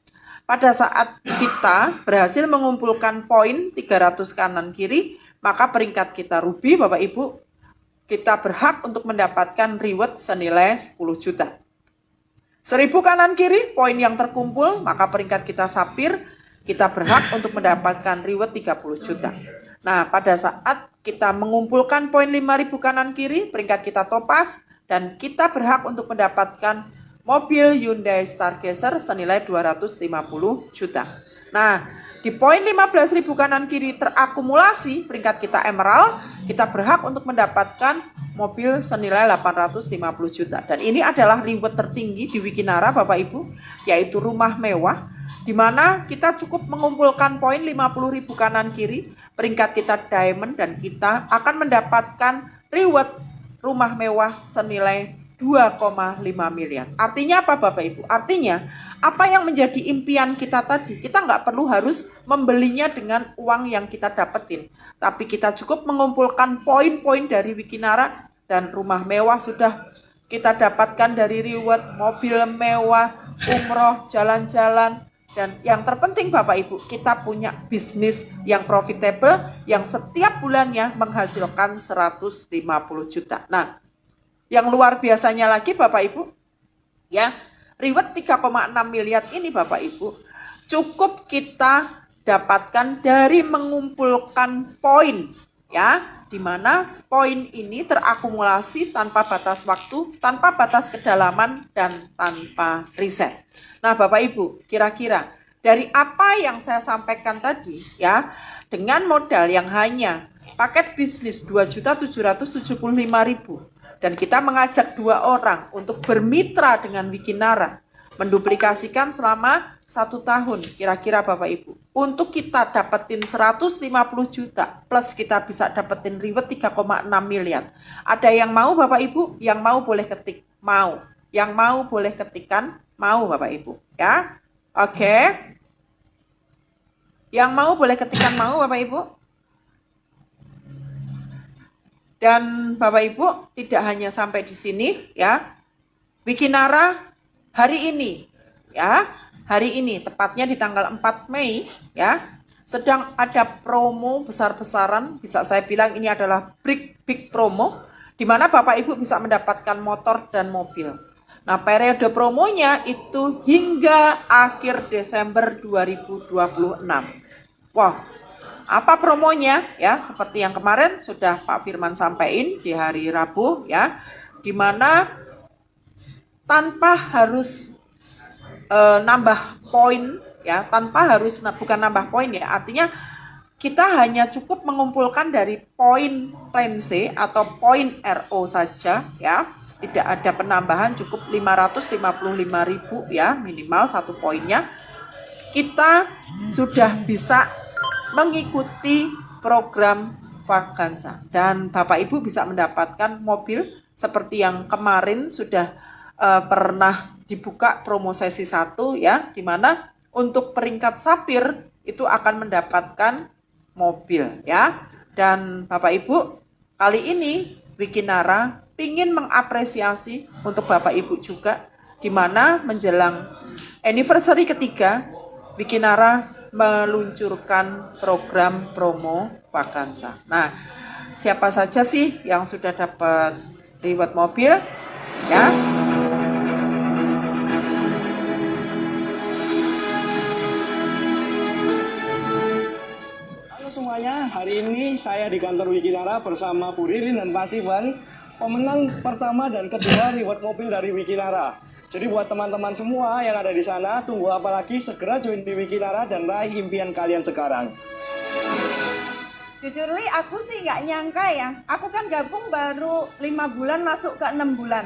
[SPEAKER 1] pada saat kita berhasil mengumpulkan poin 300 kanan kiri, maka peringkat kita ruby Bapak Ibu, kita berhak untuk mendapatkan reward senilai 10 juta. 1000 kanan kiri, poin yang terkumpul, maka peringkat kita sapir, kita berhak untuk mendapatkan reward 30 juta. Nah, pada saat kita mengumpulkan poin 5.000 kanan kiri, peringkat kita topaz, dan kita berhak untuk mendapatkan mobil Hyundai Stargazer senilai 250 juta. Nah, Di poin 15.000 kanan kiri terakumulasi, peringkat kita emerald, kita berhak untuk mendapatkan mobil senilai 850 juta. Dan ini adalah reward tertinggi di Wikinara Bapak Ibu, yaitu rumah mewah, di mana kita cukup mengumpulkan poin 50.000 kanan kiri, peringkat kita diamond, dan kita akan mendapatkan reward rumah mewah senilai 2,5 miliar. Artinya apa Bapak Ibu? Artinya apa yang menjadi impian kita tadi, kita nggak perlu harus membelinya dengan uang yang kita dapetin. Tapi kita cukup mengumpulkan poin-poin dari Wikinara dan rumah mewah sudah kita dapatkan dari reward, mobil mewah, umroh, jalan-jalan. Dan yang terpenting Bapak Ibu, kita punya bisnis yang profitable yang setiap bulannya menghasilkan 150 juta. Nah, yang luar biasanya lagi Bapak Ibu, ya, reward 3,6 miliar ini Bapak Ibu, cukup kita dapatkan dari mengumpulkan poin, ya, di mana poin ini terakumulasi tanpa batas waktu, tanpa batas kedalaman, dan tanpa riset. Nah Bapak Ibu, kira-kira dari apa yang saya sampaikan tadi, ya, dengan modal yang hanya paket bisnis 2.775.000, dan kita mengajak 2 orang untuk bermitra dengan Wikinara, menduplikasikan selama 1 tahun, kira-kira Bapak Ibu, untuk kita dapetin 150 juta, plus kita bisa dapetin reward 3,6 miliar. Ada yang mau Bapak Ibu? Yang mau boleh ketik, mau. Yang mau boleh ketikan, mau Bapak Ibu, ya. Oke. Yang mau boleh ketikan mau Bapak Ibu. Dan Bapak Ibu, tidak hanya sampai di sini, ya. Wikinara hari ini, ya, hari ini tepatnya di tanggal 4 Mei, ya, sedang ada promo besar-besaran. Bisa saya bilang ini adalah big promo, di mana Bapak Ibu bisa mendapatkan motor dan mobil. Nah, periode promonya itu hingga akhir Desember 2026. Wah, apa promonya? Ya, seperti yang kemarin sudah Pak Firman sampaikan di hari Rabu, ya, di mana tanpa harus nambah poin, ya, tanpa harus bukan nambah poin, ya, artinya kita hanya cukup mengumpulkan dari poin plan C atau poin RO saja, ya, tidak ada penambahan, cukup 555.000, ya, minimal 1 poinnya, kita sudah bisa mengikuti program Vakansa, dan Bapak Ibu bisa mendapatkan mobil seperti yang kemarin sudah pernah dibuka promo sesi 1, ya, di mana untuk peringkat Sapir itu akan mendapatkan mobil, ya. Dan Bapak Ibu, kali ini Wikinara ingin mengapresiasi untuk Bapak Ibu juga, di mana menjelang anniversary ketiga Wikinara meluncurkan program promo Vakansa. Nah, siapa saja sih yang sudah dapat reward mobil, ya?
[SPEAKER 3] Halo semuanya, hari ini saya di kantor Wikinara bersama Bu Ririn dan Pak Steven, pemenang pertama dan kedua reward mobil dari Wikinara. Jadi buat teman-teman semua yang ada di sana, tunggu apa lagi, segera join di Wikinara dan raih impian kalian sekarang.
[SPEAKER 6] Jujur Li, aku sih nggak nyangka ya. Aku kan gabung baru 5 bulan masuk ke 6 bulan.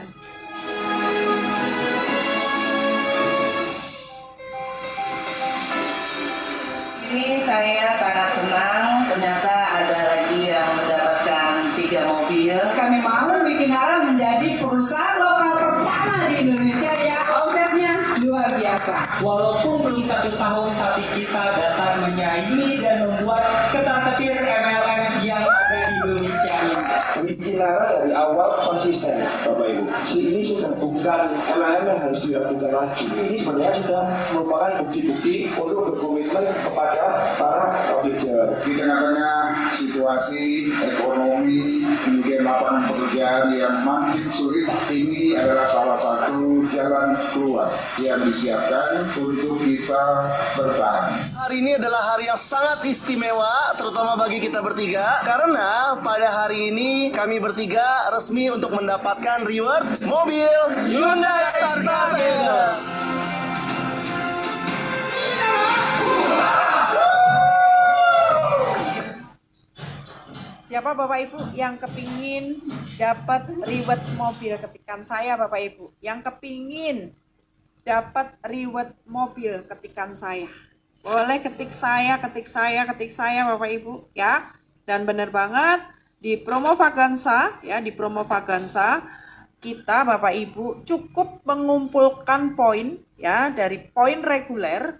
[SPEAKER 4] Ini saya sangat senang, ternyata ada lagi yang mendapatkan 3 mobil.
[SPEAKER 7] Kami mau Wikinara menjadi perusahaan lokal pertama di Indonesia yang omsetnya luar biasa.
[SPEAKER 8] Walaupun belum 1 tahun, tapi kita datang menyaingi dan membuat ketar-ketir MLM yang ada di Indonesia ini.
[SPEAKER 5] Wikinara dari awal konsisten, Bapak Ibu. Ini sudah bukan MLM yang harus dilakukan lagi. Ini sebenarnya sudah merupakan bukti-bukti untuk berkomitmen kepada para trader.
[SPEAKER 9] Di tengah-tengah situasi ekonomi, kemudian lapangan pekerjaan yang makin sulit, ini adalah salah satu jalan keluar yang disiapkan untuk kita bertahan.
[SPEAKER 5] Hari ini adalah hari yang sangat istimewa, terutama bagi kita bertiga, karena pada hari ini kami bertiga resmi untuk mendapatkan reward mobil Hyundai Targa.
[SPEAKER 6] Siapa Bapak Ibu yang kepingin dapat reward mobil? Ketikan saya Bapak Ibu. Yang kepingin dapat reward mobil, ketikan saya. Boleh ketik saya Bapak Ibu ya. Dan benar banget di promo Vagansa ya, di promo Vagansa kita Bapak Ibu cukup mengumpulkan poin ya dari poin reguler,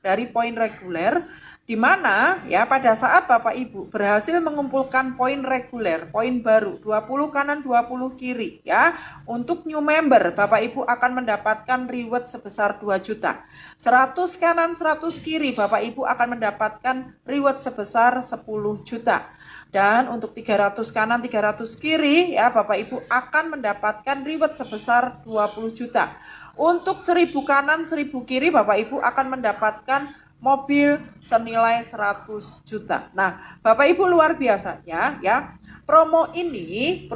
[SPEAKER 6] di mana ya pada saat Bapak Ibu berhasil mengumpulkan poin reguler, poin baru 20 kanan 20 kiri ya. Untuk new member Bapak Ibu akan mendapatkan reward sebesar 2 juta. 100 kanan 100 kiri Bapak Ibu akan mendapatkan reward sebesar 10 juta. Dan untuk 300 kanan 300 kiri ya Bapak Ibu akan mendapatkan reward sebesar 20 juta. Untuk 1000 kanan 1000 kiri Bapak Ibu akan mendapatkan mobil senilai 100 juta. Nah, Bapak Ibu luar biasanya ya. Promo ini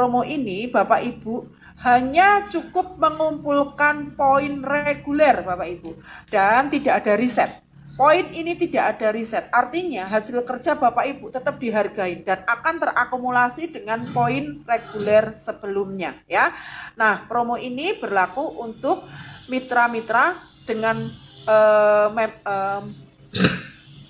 [SPEAKER 6] Bapak Ibu hanya cukup mengumpulkan poin reguler Bapak Ibu dan tidak ada riset. Poin ini tidak ada riset. Artinya hasil kerja Bapak Ibu tetap dihargai dan akan terakumulasi dengan poin reguler sebelumnya ya. Nah, promo ini berlaku untuk mitra-mitra dengan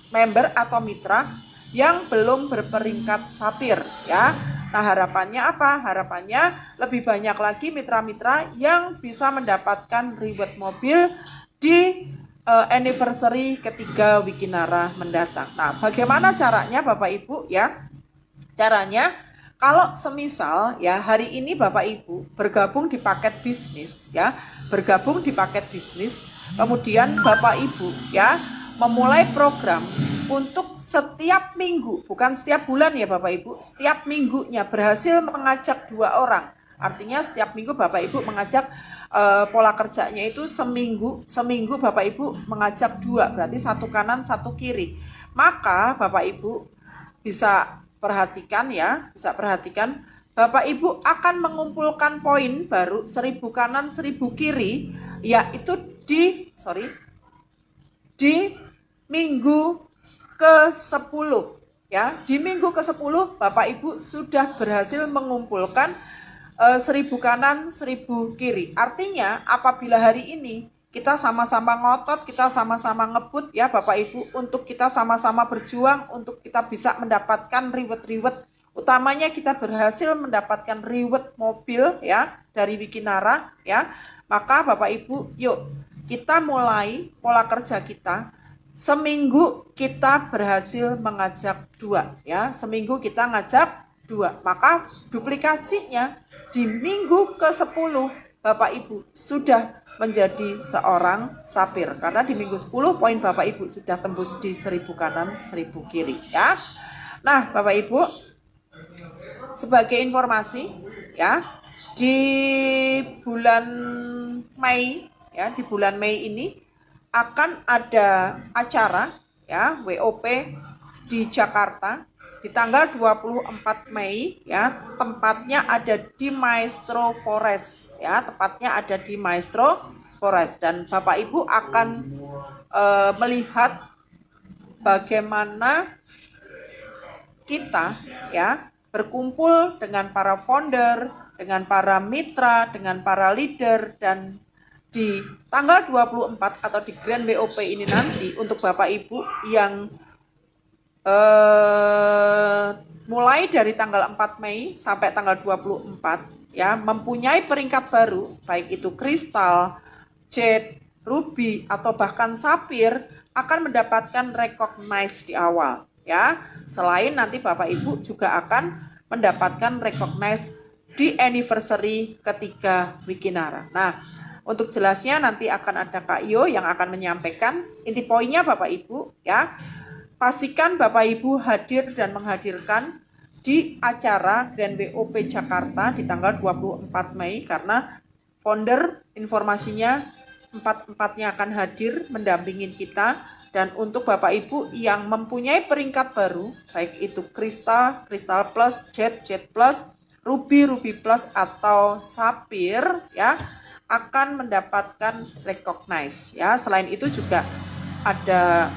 [SPEAKER 6] member atau mitra yang belum berperingkat sapir ya. Nah, harapannya apa? Harapannya lebih banyak lagi mitra-mitra yang bisa mendapatkan reward mobil di anniversary ketiga Wikinara mendatang. Nah, bagaimana caranya Bapak Ibu ya? Caranya kalau semisal ya hari ini Bapak Ibu bergabung di paket bisnis ya, kemudian Bapak Ibu ya memulai program untuk setiap minggu, bukan setiap bulan ya Bapak Ibu, setiap minggunya berhasil mengajak 2 orang. Artinya setiap minggu Bapak Ibu mengajak pola kerjanya itu seminggu Bapak Ibu mengajak 2, berarti 1 kanan 1 kiri. Maka Bapak Ibu bisa perhatikan Bapak Ibu akan mengumpulkan poin baru 1000 kanan 1000 kiri, yaitu di minggu ke-10 ya. Di minggu ke-10 Bapak Ibu sudah berhasil mengumpulkan 1000 kanan 1000 kiri. Artinya apabila hari ini kita sama-sama ngotot, kita sama-sama ngebut ya Bapak Ibu, untuk kita sama-sama berjuang untuk kita bisa mendapatkan reward. Utamanya kita berhasil mendapatkan reward mobil ya dari Wikinara ya. Maka Bapak Ibu, yuk kita mulai pola kerja kita. Seminggu kita berhasil mengajak 2 ya. Seminggu kita ngajak 2. Maka duplikasinya di minggu ke-10 Bapak Ibu sudah menjadi seorang sapir. Karena di minggu 10 poin Bapak Ibu sudah tembus di 1000 kanan 1000 kiri ya. Nah, Bapak Ibu, sebagai informasi ya, di bulan Mei ya, di bulan Mei ini akan ada acara ya WOP di Jakarta di tanggal 24 Mei ya. Tempatnya ada di Maestro Forest ya, dan Bapak Ibu akan melihat bagaimana kita ya berkumpul dengan para founder, dengan para mitra, dengan para leader, dan di tanggal 24 atau di Grand WOP ini nanti untuk Bapak Ibu yang mulai dari tanggal 4 Mei sampai tanggal 24 ya mempunyai peringkat baru, baik itu kristal, jade, ruby atau bahkan sapir, akan mendapatkan recognize di awal ya. Selain nanti Bapak Ibu juga akan mendapatkan recognize di anniversary ketiga Wikinara. Nah, untuk jelasnya nanti akan ada Kak Yo yang akan menyampaikan. Inti poinnya Bapak Ibu ya, pastikan Bapak Ibu hadir dan menghadirkan di acara Grand WOP Jakarta di tanggal 24 Mei karena founder informasinya 4-4-nya akan hadir mendampingin kita. Dan untuk Bapak Ibu yang mempunyai peringkat baru, baik itu kristal, kristal plus, jade plus, ruby plus atau sapir ya, akan mendapatkan recognize ya. Selain itu juga ada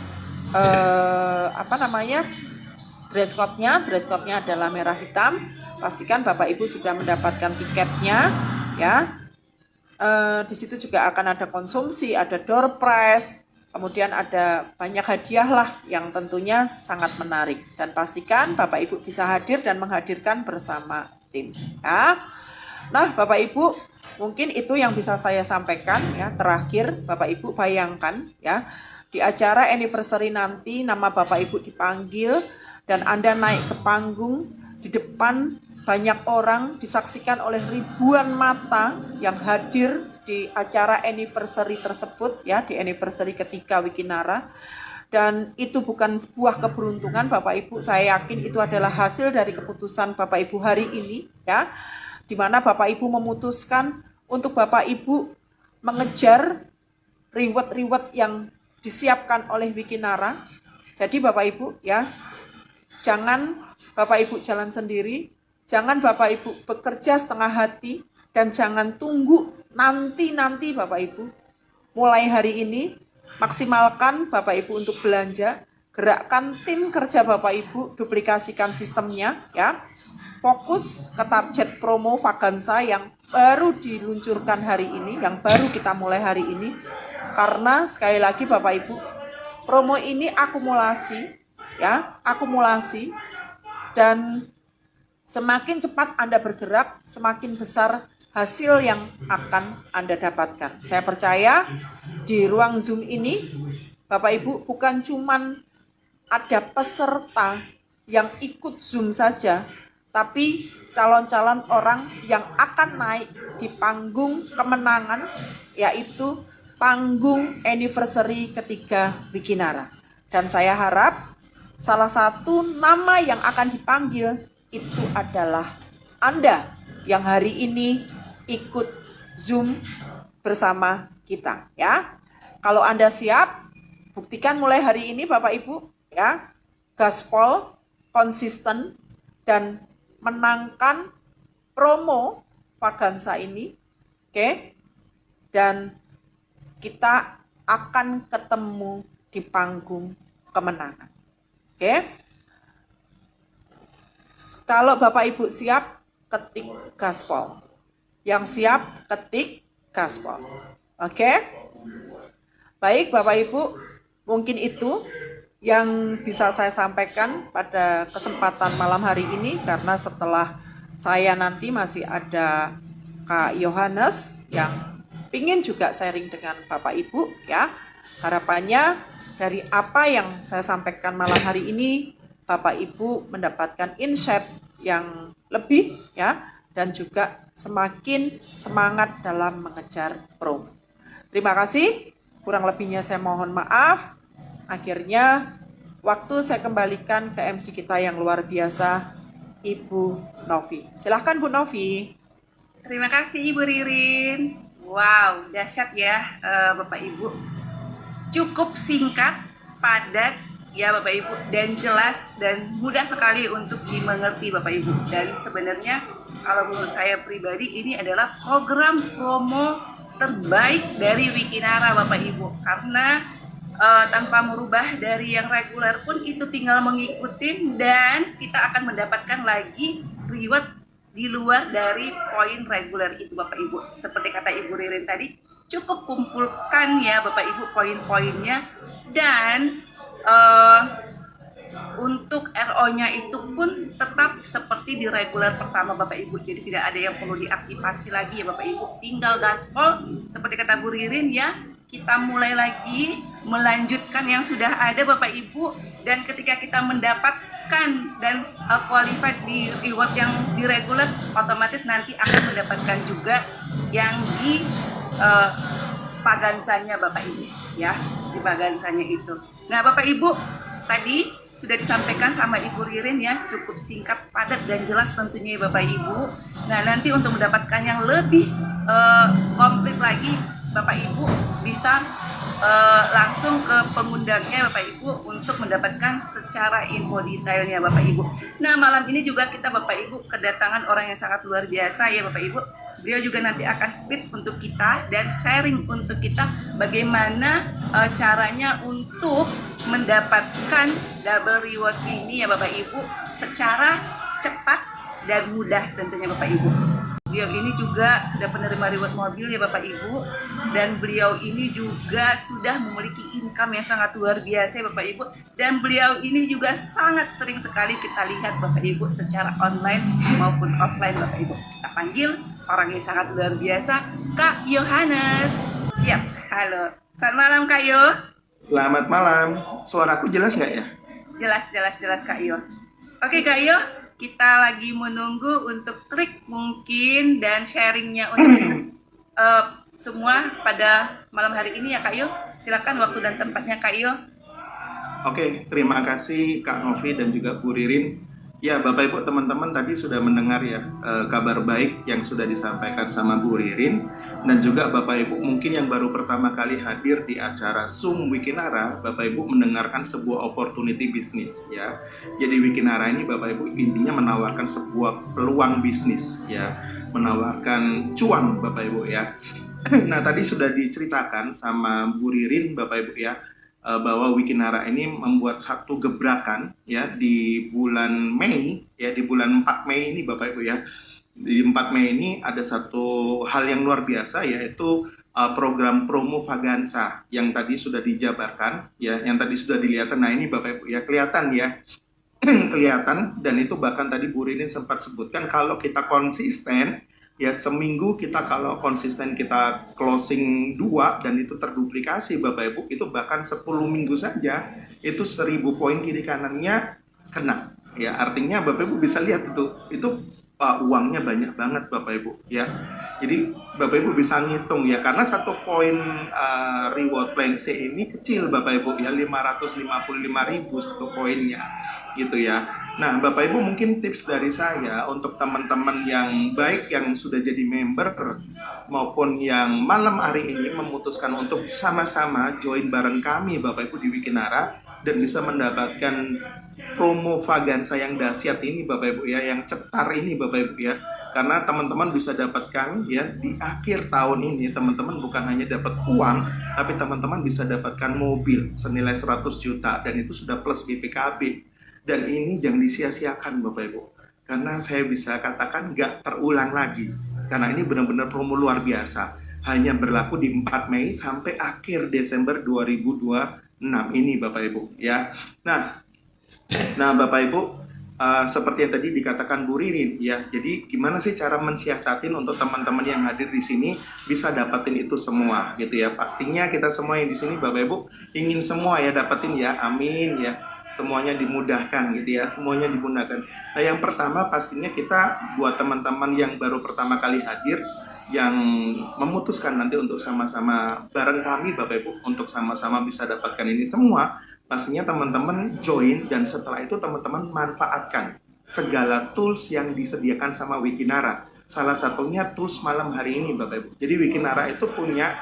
[SPEAKER 6] dress code-nya adalah merah hitam pastikan Bapak Ibu sudah mendapatkan tiketnya ya. Di situ juga akan ada konsumsi, ada door prize, kemudian ada banyak hadiah lah yang tentunya sangat menarik. Dan pastikan Bapak Ibu bisa hadir dan menghadirkan bersama tim ya. Nah Bapak Ibu, mungkin itu yang bisa saya sampaikan ya. Terakhir Bapak Ibu bayangkan ya, di acara anniversary nanti nama Bapak Ibu dipanggil dan Anda naik ke panggung, di depan banyak orang, disaksikan oleh ribuan mata yang hadir di acara anniversary tersebut ya, di anniversary ketiga Wikinara. Dan itu bukan sebuah keberuntungan Bapak Ibu, saya yakin itu adalah hasil dari keputusan Bapak Ibu hari ini ya, di mana Bapak Ibu memutuskan untuk Bapak Ibu mengejar reward-reward yang disiapkan oleh Wikinara. Jadi Bapak Ibu ya, jangan Bapak Ibu jalan sendiri, jangan Bapak Ibu bekerja setengah hati, dan jangan tunggu nanti Bapak Ibu. Mulai hari ini, maksimalkan Bapak Ibu untuk belanja, gerakkan tim kerja Bapak Ibu, duplikasikan sistemnya ya. Fokus ke target promo Vagansa yang baru diluncurkan hari ini, yang baru kita mulai hari ini. Karena sekali lagi Bapak Ibu, promo ini akumulasi ya, akumulasi, dan semakin cepat Anda bergerak, semakin besar hasil yang akan Anda dapatkan. Saya percaya di ruang Zoom ini Bapak Ibu bukan cuman ada peserta yang ikut Zoom saja, tapi calon-calon orang yang akan naik di panggung kemenangan, yaitu panggung anniversary ketiga Wikinara. Dan saya harap salah satu nama yang akan dipanggil itu adalah Anda yang hari ini ikut Zoom bersama kita ya. Kalau Anda siap, buktikan mulai hari ini Bapak Ibu ya, gaspol, konsisten, dan menangkan promo Vagansa ini. Oke. Dan kita akan ketemu di panggung kemenangan. Oke. Kalau Bapak Ibu siap, ketik gaspol. Yang siap, ketik gaspol. Oke. Baik Bapak Ibu, mungkin itu yang bisa saya sampaikan pada kesempatan malam hari ini, karena setelah saya nanti masih ada Kak Yohanes yang ingin juga sharing dengan Bapak Ibu ya. Harapannya dari apa yang saya sampaikan malam hari ini, Bapak Ibu mendapatkan insight yang lebih ya, dan juga semakin semangat dalam mengejar promo. Terima kasih, kurang lebihnya saya mohon maaf. Akhirnya waktu saya kembalikan ke MC kita yang luar biasa, Ibu Novi. Silahkan Bu Novi.
[SPEAKER 10] Terima kasih Ibu Ririn. Wow, dahsyat ya Bapak Ibu. Cukup singkat, padat ya Bapak Ibu, dan jelas dan mudah sekali untuk dimengerti Bapak Ibu. Dan sebenarnya kalau menurut saya pribadi ini adalah program promo terbaik dari Wikinara Bapak Ibu. Karena tanpa merubah dari yang reguler pun itu tinggal mengikuti, dan kita akan mendapatkan lagi reward di luar dari poin reguler itu Bapak Ibu. Seperti kata Ibu Ririn tadi, cukup kumpulkan ya Bapak Ibu poin-poinnya, dan untuk RO-nya itu pun tetap seperti di reguler pertama Bapak Ibu. Jadi tidak ada yang perlu diaktifasi lagi ya Bapak Ibu. Tinggal gaspol seperti kata Bu Ririn ya. Kita mulai lagi melanjutkan yang sudah ada Bapak Ibu, dan ketika kita mendapatkan dan qualified di reward yang di regular, otomatis nanti akan mendapatkan juga yang di Vagansanya Bapak Ibu ya, di Vagansanya itu. Nah Bapak Ibu, tadi sudah disampaikan sama Ibu Ririn ya, cukup singkat, padat, dan jelas tentunya ya Bapak Ibu. Nah nanti untuk mendapatkan yang lebih komplit lagi, Bapak Ibu bisa langsung ke pengundangnya Bapak Ibu untuk mendapatkan secara info detailnya Bapak Ibu. Nah malam ini juga kita Bapak Ibu kedatangan orang yang sangat luar biasa ya Bapak Ibu. Beliau juga nanti akan speech untuk kita dan sharing untuk kita bagaimana caranya untuk mendapatkan double reward ini ya Bapak Ibu secara cepat dan mudah tentunya Bapak Ibu. Beliau ini juga sudah penerima reward mobil ya Bapak Ibu, dan beliau ini juga sudah memiliki income yang sangat luar biasa ya Bapak Ibu, dan beliau ini juga sangat sering sekali kita lihat Bapak Ibu secara online maupun offline Bapak Ibu. Kita panggil orang yang sangat luar biasa, Kak Yohanes. Siap, halo. Selamat malam Kak Yo.
[SPEAKER 5] Selamat malam. Suaraku jelas nggak ya?
[SPEAKER 10] Jelas Kak Yo. Oke Kak Yo, kita lagi menunggu untuk trik mungkin dan sharingnya untuk semua pada malam hari ini ya Kak Yo. Silakan waktu dan tempatnya Kak Yo.
[SPEAKER 5] Oke, terima kasih Kak Novi dan juga Bu Ririn. Ya, Bapak Ibu teman-teman tadi sudah mendengar ya kabar baik yang sudah disampaikan sama Bu Ririn, dan juga Bapak Ibu mungkin yang baru pertama kali hadir di acara Zoom Wikinara, Bapak Ibu mendengarkan sebuah opportunity bisnis ya. Jadi Wikinara ini Bapak Ibu intinya menawarkan sebuah peluang bisnis ya, menawarkan cuan Bapak Ibu ya. Nah, tadi sudah diceritakan sama Bu Ririn Bapak Ibu ya, bahwa Wikinara ini membuat satu gebrakan ya di bulan Mei ya, di bulan 4 Mei ini Bapak Ibu ya. Di 4 Mei ini ada satu hal yang luar biasa, yaitu program promo Vagansa yang tadi sudah dijabarkan ya, yang tadi sudah dilihat. Nah, ini Bapak Ibu ya, kelihatan ya. Kelihatan, dan itu bahkan tadi Bu Rini sempat sebutkan kalau kita konsisten ya, seminggu kita kalau konsisten kita closing 2 dan itu terduplikasi Bapak Ibu, itu bahkan 10 minggu saja itu 1000 poin kiri kanannya kena ya. Artinya Bapak Ibu bisa lihat itu uangnya banyak banget Bapak Ibu ya. Jadi Bapak Ibu bisa ngitung ya, karena satu poin reward plan C ini kecil Bapak Ibu ya, 555.000 satu poinnya gitu ya. Nah, Bapak Ibu mungkin tips dari saya untuk teman-teman yang baik yang sudah jadi member maupun yang malam hari ini memutuskan untuk sama-sama join bareng kami Bapak Ibu di Wikinara dan bisa mendapatkan promo Vagansa yang dahsyat ini Bapak Ibu ya, yang cetar ini Bapak Ibu ya. Karena teman-teman bisa dapatkan ya di akhir tahun ini, teman-teman bukan hanya dapat uang, tapi teman-teman bisa dapatkan mobil senilai 100 juta dan itu sudah plus BPKB. Dan ini jangan disia-siakan Bapak Ibu, karena saya bisa katakan nggak terulang lagi, karena ini benar-benar promo luar biasa, hanya berlaku di 4 Mei sampai akhir Desember 2026 ini Bapak Ibu ya. Nah Bapak Ibu, seperti yang tadi dikatakan Bu Ririn ya, jadi gimana sih cara mensiasatin untuk teman-teman yang hadir di sini bisa dapatin itu semua gitu ya. Pastinya kita semua yang di sini Bapak Ibu ingin semua ya dapatin ya, amin ya. Semuanya dimudahkan gitu ya, semuanya dimudahkan. Nah, yang pertama pastinya kita buat teman-teman yang baru pertama kali hadir, yang memutuskan nanti untuk sama-sama bareng kami Bapak Ibu untuk sama-sama bisa dapatkan ini semua, pastinya teman-teman join dan setelah itu teman-teman manfaatkan segala tools yang disediakan sama Wikinara. Salah satunya tools malam hari ini Bapak Ibu. Jadi Wikinara itu punya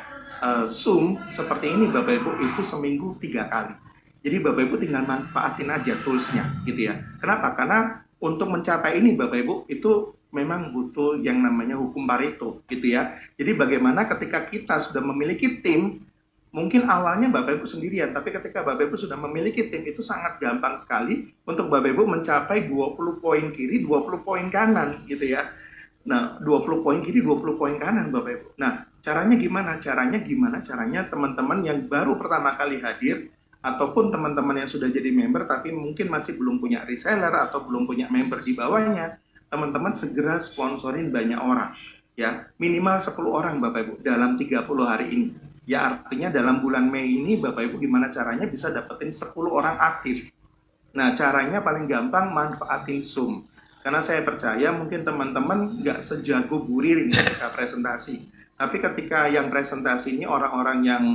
[SPEAKER 5] Zoom seperti ini Bapak Ibu, itu seminggu 3 kali. Jadi Bapak Ibu tinggal manfaatin aja toolsnya gitu ya. Kenapa? Karena untuk mencapai ini Bapak Ibu itu memang butuh yang namanya hukum Pareto gitu ya. Jadi bagaimana ketika kita sudah memiliki tim, mungkin awalnya Bapak Ibu sendirian, tapi ketika Bapak Ibu sudah memiliki tim itu sangat gampang sekali untuk Bapak Ibu mencapai 20 poin kiri, 20 poin kanan gitu ya. Nah, 20 poin kiri, 20 poin kanan Bapak Ibu. Nah, caranya gimana? Caranya teman-teman yang baru pertama kali hadir ataupun teman-teman yang sudah jadi member tapi mungkin masih belum punya reseller atau belum punya member di bawahnya, teman-teman segera sponsorin banyak orang ya, minimal 10 orang Bapak Ibu dalam 30 hari ini ya. Artinya dalam bulan Mei ini Bapak Ibu gimana caranya bisa dapetin 10 orang aktif. Nah, caranya paling gampang manfaatin Zoom, karena saya percaya mungkin teman-teman nggak sejago Bu Ririn ketika presentasi, tapi ketika yang presentasi ini orang-orang yang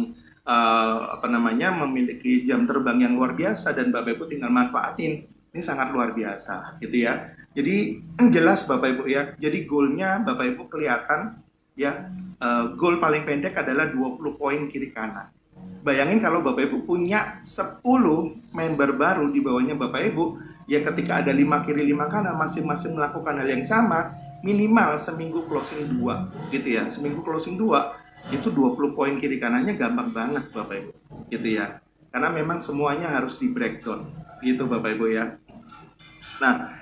[SPEAKER 5] memiliki jam terbang yang luar biasa dan Bapak Ibu tinggal manfaatin, ini sangat luar biasa gitu ya. Jadi jelas Bapak Ibu ya, jadi goalnya Bapak Ibu kelihatan ya, goal paling pendek adalah 20 poin kiri kanan. Bayangin kalau Bapak Ibu punya 10 member baru di bawahnya Bapak Ibu, ya ketika ada 5 kiri 5 kanan masing-masing melakukan hal yang sama, minimal seminggu closing 2 gitu ya, seminggu closing 2 itu 20 poin kiri kanannya gampang banget Bapak Ibu gitu ya, karena memang semuanya harus di breakdown gitu Bapak Ibu ya. Nah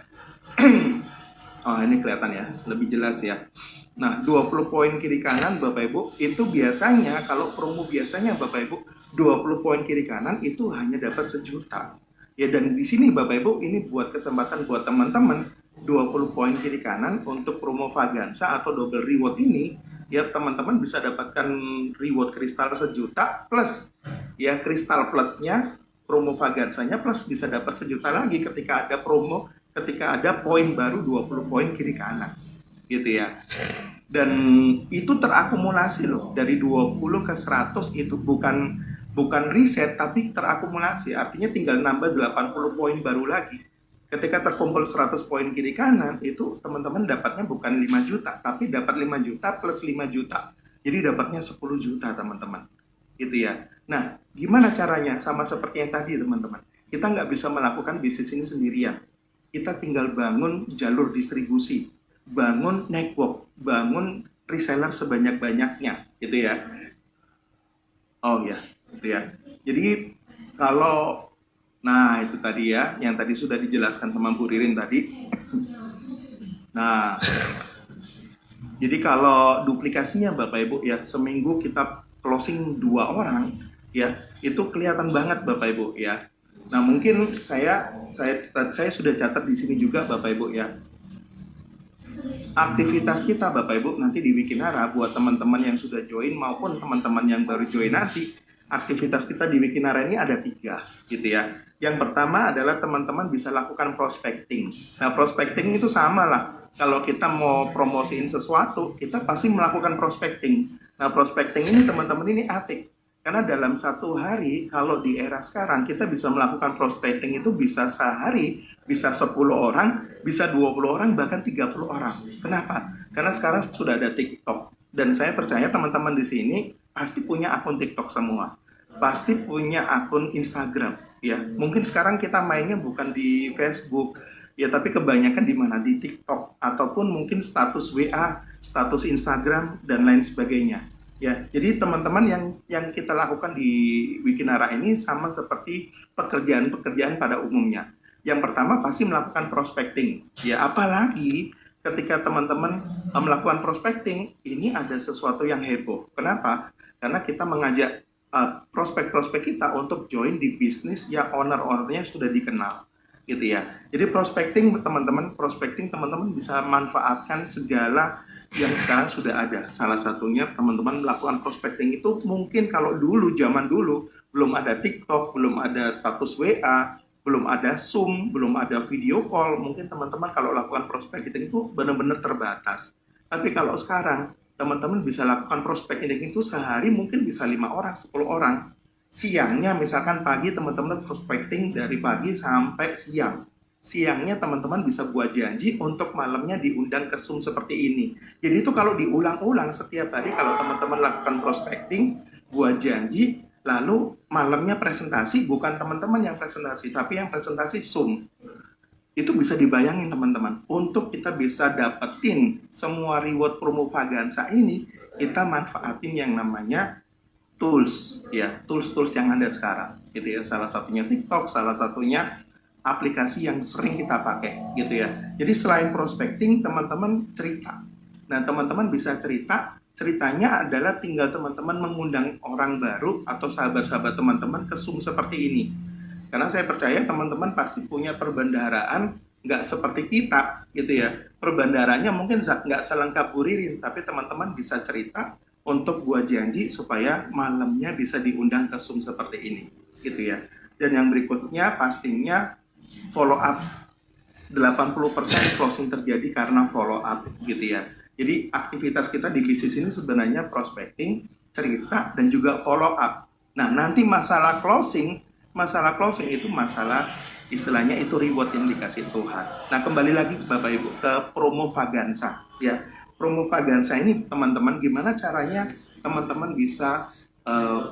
[SPEAKER 11] Oh, ini kelihatan ya, lebih jelas ya. Nah, 20 poin kiri kanan Bapak Ibu, itu biasanya kalau promo biasanya Bapak Ibu, 20 poin kiri kanan itu hanya dapat 1 juta. Ya, dan di sini Bapak Ibu, ini buat kesempatan buat teman-teman, 20 poin kiri kanan untuk promo Vaganza atau double reward ini, ya teman-teman bisa dapatkan reward kristal 1 juta plus, ya kristal plusnya, promo Vaganzanya plus bisa dapat 1 juta lagi ketika ada promo, ketika ada poin baru 20 poin kiri kanan, gitu ya. Dan itu terakumulasi loh, dari 20 ke 100 itu bukan riset tapi terakumulasi, artinya tinggal nambah 80 poin baru lagi. Ketika terkumpul 100 poin kiri kanan, itu teman-teman dapatnya bukan 5 juta, tapi dapat 5 juta plus 5 juta. Jadi dapatnya 10 juta teman-teman, gitu ya. Nah, gimana caranya? Sama seperti yang tadi teman-teman, kita nggak bisa melakukan bisnis ini sendirian. Kita tinggal bangun jalur distribusi, bangun network, bangun reseller sebanyak-banyaknya, gitu ya. Oh ya, gitu ya. Jadi kalau, nah itu tadi ya, yang tadi sudah dijelaskan sama Bu Ririn tadi. Nah, jadi kalau duplikasinya Bapak Ibu ya, seminggu kita closing 2 orang, ya itu kelihatan banget Bapak Ibu ya. Nah mungkin saya sudah catat di sini juga Bapak Ibu ya. Aktivitas kita Bapak Ibu nanti di Wikinara buat teman-teman yang sudah join maupun teman-teman yang baru join nanti, aktivitas kita di Wikinara ini ada 3 gitu ya. Yang pertama adalah teman-teman bisa lakukan prospecting. Nah prospecting itu sama lah, kalau kita mau promosiin sesuatu kita pasti melakukan prospecting. Nah prospecting ini teman-teman ini asik, karena dalam 1 hari kalau di era sekarang kita bisa melakukan prospecting itu bisa sehari, bisa 10 orang, bisa 20 orang, bahkan 30 orang. Kenapa? Karena sekarang sudah ada TikTok. Dan saya percaya teman-teman di sini pasti punya akun TikTok semua. Pasti punya akun Instagram. Ya, mungkin sekarang kita mainnya bukan di Facebook, ya tapi kebanyakan di mana? Di TikTok. Ataupun mungkin status WA, status Instagram, dan lain sebagainya. Ya, jadi teman-teman yang kita lakukan di Wikinara ini sama seperti pekerjaan-pekerjaan pada umumnya. Yang pertama pasti melakukan prospecting. Ya, apalagi ketika teman-teman melakukan prospecting, ini ada sesuatu yang heboh. Kenapa? Karena kita mengajak prospek-prospek kita untuk join di bisnis yang owner-ownernya sudah dikenal. Gitu ya. Jadi prospecting teman-teman bisa manfaatkan segala yang sekarang sudah ada. Salah satunya teman-teman melakukan prospecting itu mungkin kalau dulu, zaman dulu, belum ada TikTok, belum ada status WA, belum ada Zoom, belum ada video call, mungkin teman-teman kalau lakukan prospecting itu benar-benar terbatas. Tapi kalau sekarang, teman-teman bisa lakukan prospecting itu sehari mungkin bisa 5 orang, 10 orang. Siangnya misalkan pagi teman-teman prospecting dari pagi sampai siang. Siangnya teman-teman bisa buat janji untuk malamnya diundang ke Zoom seperti ini. Jadi itu kalau diulang-ulang setiap hari, kalau teman-teman lakukan prospecting, buat janji, lalu malamnya presentasi, bukan teman-teman yang presentasi, tapi yang presentasi Zoom. Itu bisa dibayangin teman-teman, untuk kita bisa dapetin semua reward promo Vaganza ini, kita manfaatin yang namanya tools, ya, tools-tools yang ada sekarang. Gitu ya, salah satunya TikTok, salah satunya aplikasi yang sering kita pakai gitu ya. Jadi selain prospecting, teman-teman cerita. Nah, teman-teman bisa ceritanya adalah tinggal teman-teman mengundang orang baru atau sahabat-sahabat teman-teman ke Zoom seperti ini. Karena saya percaya teman-teman pasti punya perbendaharaan nggak seperti kita gitu ya. Perbendaharanya mungkin nggak selengkap Bu Ririn, tapi teman-teman bisa cerita untuk buat janji supaya malamnya bisa diundang ke Zoom seperti ini gitu ya. Dan yang berikutnya pastinya follow up. 80% closing terjadi karena follow up gitu ya. Jadi aktivitas kita di bisnis ini sebenarnya prospecting, cerita, dan juga follow up. Nah nanti masalah closing itu masalah istilahnya itu reward yang dikasih Tuhan. Nah kembali lagi Bapak Ibu ke promo Vaganza ya. Promo Vaganza ini teman-teman gimana caranya teman-teman bisa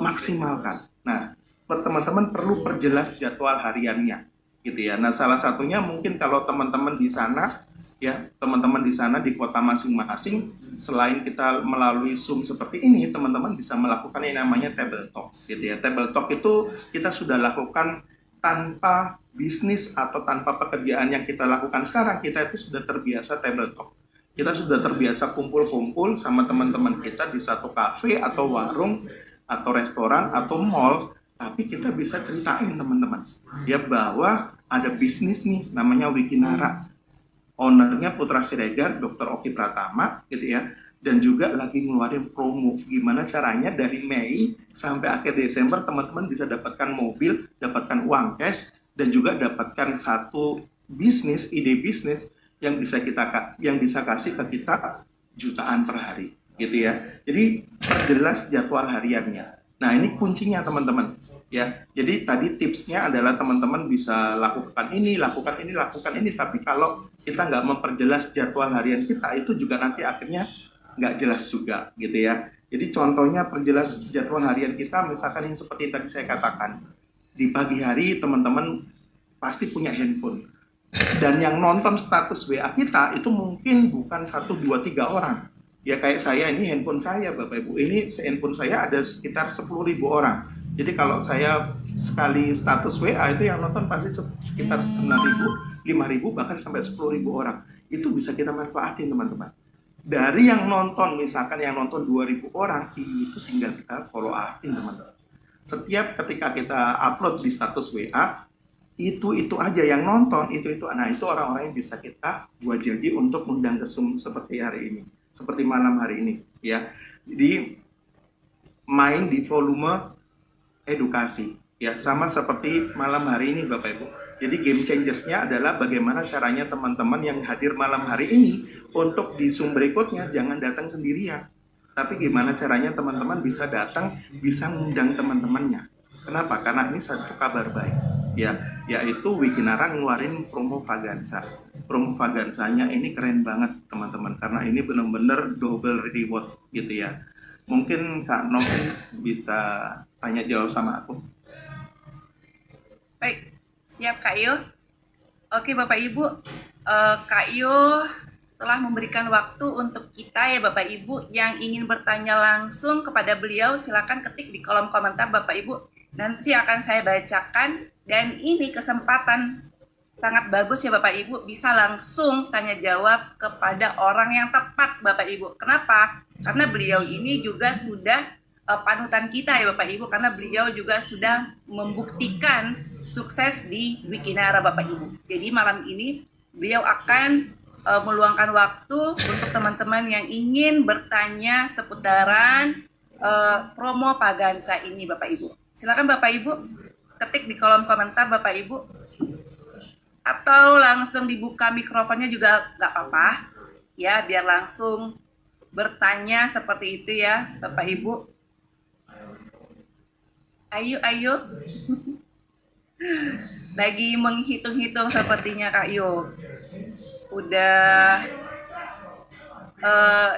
[SPEAKER 11] maksimalkan. Nah teman-teman perlu perjelas jadwal hariannya gitu ya. Nah salah satunya mungkin kalau teman-teman di sana ya, teman-teman di sana di kota masing-masing, selain kita melalui Zoom seperti ini, teman-teman bisa melakukan yang namanya table talk gitu ya. Table talk itu kita sudah lakukan tanpa bisnis atau tanpa pekerjaan yang kita lakukan sekarang, kita itu sudah terbiasa tabletop. Kita sudah terbiasa kumpul-kumpul sama teman-teman kita di satu kafe atau warung atau restoran atau mall, tapi kita bisa ceritain teman-teman ya bahwa ada bisnis nih namanya Wikinara. Ownernya Putra Siregar, Dr. Oki Pratama gitu ya. Dan juga lagi ngeluarin promo gimana caranya dari Mei sampai akhir Desember teman-teman bisa dapatkan mobil, dapatkan uang cash, dan juga dapatkan satu bisnis, ide bisnis yang bisa kasih ke kita jutaan per hari gitu ya. Jadi perjelas jadwal hariannya. Nah, ini kuncinya teman-teman ya. Jadi tadi tipsnya adalah teman-teman bisa lakukan ini, tapi kalau kita nggak memperjelas jadwal harian kita, itu juga nanti akhirnya nggak jelas juga gitu ya. Jadi contohnya perjelas jadwal harian kita, misalkan yang seperti tadi saya katakan, di pagi hari teman-teman pasti punya handphone, dan yang nonton status WA kita itu mungkin bukan 1, 2, 3 orang ya. Kayak saya ini, handphone saya Bapak Ibu, ini handphone saya ada sekitar 10.000 orang. Jadi kalau saya sekali status WA itu yang nonton pasti sekitar 9.000, 5.000, bahkan sampai 10.000 orang. Itu bisa kita manfaatin teman-teman. Dari yang nonton, misalkan yang nonton 2.000 orang, itu tinggal kita follow upin teman-teman. Setiap ketika kita upload di status WA, itu aja yang nonton, itu. Nah, itu orang-orang yang bisa kita buat jadi untuk undang ke Zoom seperti hari ini, seperti malam hari ini ya. Jadi main di volume edukasi ya, sama seperti malam hari ini Bapak Ibu. Jadi game changersnya adalah bagaimana caranya teman-teman yang hadir malam hari ini untuk di Zoom berikutnya jangan datang sendirian, tapi gimana caranya teman-teman bisa datang, bisa ngundang teman-temannya. Kenapa? Karena ini satu kabar baik ya, yaitu Wikinara ngeluarin promo Vagansa. Promo Vagansanya ini keren banget teman-teman, karena ini benar-benar double reward gitu ya. Mungkin Kak Novi bisa tanya jawab sama aku.
[SPEAKER 10] Baik, siap Kak Yo. Oke Bapak Ibu, Kak Yo telah memberikan waktu untuk kita ya Bapak Ibu yang ingin bertanya langsung kepada beliau, silakan ketik di kolom komentar Bapak Ibu. Nanti akan saya bacakan, dan ini kesempatan sangat bagus ya Bapak Ibu, bisa langsung tanya jawab kepada orang yang tepat Bapak Ibu. Kenapa? Karena beliau ini juga sudah panutan kita ya Bapak Ibu, karena beliau juga sudah membuktikan sukses di Wikinara Bapak Ibu. Jadi malam ini beliau akan meluangkan waktu untuk teman-teman yang ingin bertanya seputaran promo Vagansa ini Bapak Ibu. Silakan Bapak Ibu ketik di kolom komentar Bapak Ibu, atau langsung dibuka mikrofonnya juga nggak apa-apa ya, biar langsung bertanya seperti itu ya Bapak Ibu. Ayo lagi menghitung-hitung sepertinya Kak Yo. Udah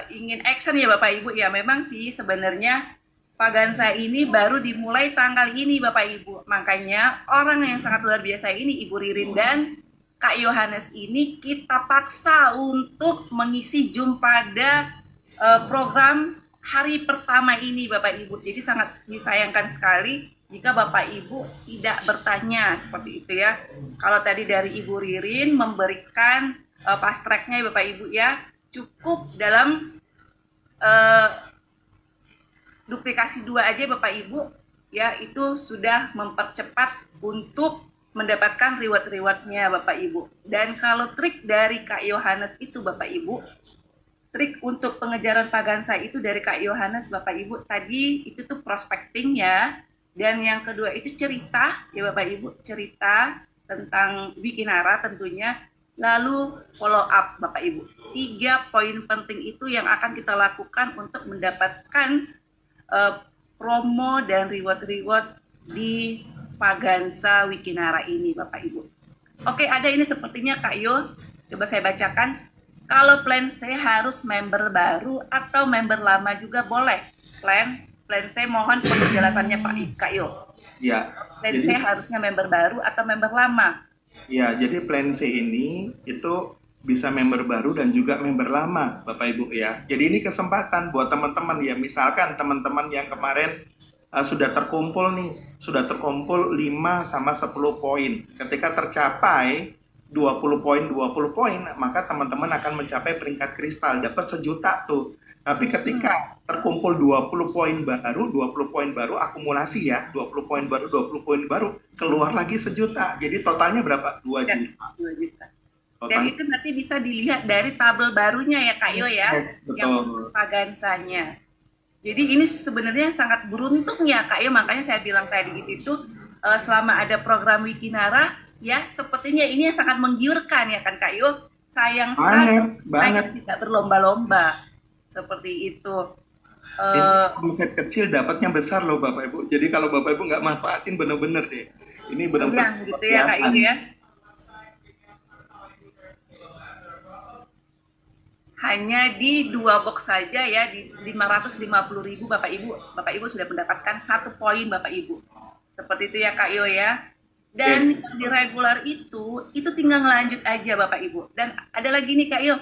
[SPEAKER 10] ingin action ya Bapak Ibu ya. Memang sih sebenarnya Vagansa ini baru dimulai tanggal ini Bapak Ibu. Makanya orang yang sangat luar biasa ini, Ibu Ririn dan Kak Yohanes ini, kita paksa untuk mengisi Zoom pada program hari pertama ini Bapak Ibu. Jadi sangat disayangkan sekali jika Bapak Ibu tidak bertanya seperti itu ya. Kalau tadi dari Ibu Ririn memberikan fast track-nya Bapak Ibu ya, cukup dalam duplikasi 2 aja Bapak Ibu ya, itu sudah mempercepat untuk mendapatkan reward-rewardnya Bapak Ibu. Dan kalau trik dari Kak Yohanes itu Bapak Ibu, trik untuk pengejaran Vagansa itu dari Kak Yohanes Bapak Ibu, tadi itu tuh prospecting ya, dan yang kedua itu cerita ya Bapak Ibu, cerita tentang Wikinara tentunya, lalu follow up Bapak Ibu. 3 poin penting itu yang akan kita lakukan untuk mendapatkan promo dan reward-reward di Vagansa Wikinara ini Bapak Ibu. Oke, ada ini sepertinya Kak Yo, coba saya bacakan. Kalau plan C harus member baru atau member lama juga boleh. Plan C mohon penjelasannya Pak Kak Yo.
[SPEAKER 11] Ya.
[SPEAKER 10] Plan C harusnya member baru atau member lama?
[SPEAKER 11] Ya, jadi plan C ini itu bisa member baru dan juga member lama Bapak Ibu ya. Jadi ini kesempatan buat teman-teman ya, misalkan teman-teman yang kemarin sudah terkumpul nih, sudah terkumpul 5 sama 10 poin. Ketika tercapai 20 poin, maka teman-teman akan mencapai peringkat kristal, dapat 1 juta tuh. Tapi ketika terkumpul 20 poin baru akumulasi ya, 20 poin baru, keluar lagi 1 juta. Jadi totalnya berapa? 2 juta.
[SPEAKER 10] 2 juta. Dan
[SPEAKER 11] Total.
[SPEAKER 10] itu nanti bisa dilihat dari tabel barunya ya Kak Yo ya,
[SPEAKER 11] Yes, betul.
[SPEAKER 10] yang pagansanya. Jadi ini sebenarnya sangat beruntung ya Kak Yo, makanya saya bilang tadi itu selama ada program Wikinara ya sepertinya ini yang sangat menggiurkan ya kan Kak Yo. Sayang sekali saya tidak berlomba-lomba seperti itu.
[SPEAKER 11] Omset kecil dapatnya besar loh Bapak Ibu. Jadi kalau Bapak Ibu nggak manfaatin bener-bener deh. Ini benar-benar
[SPEAKER 10] gitu ya Kak Yo ya. Hanya di 2 box saja ya, di 550.000 Bapak Ibu sudah mendapatkan 1 poin Bapak Ibu. Seperti itu ya Kak Yo ya. Dan di regular itu tinggal ngelanjut aja Bapak Ibu. Dan ada lagi nih Kak Yo,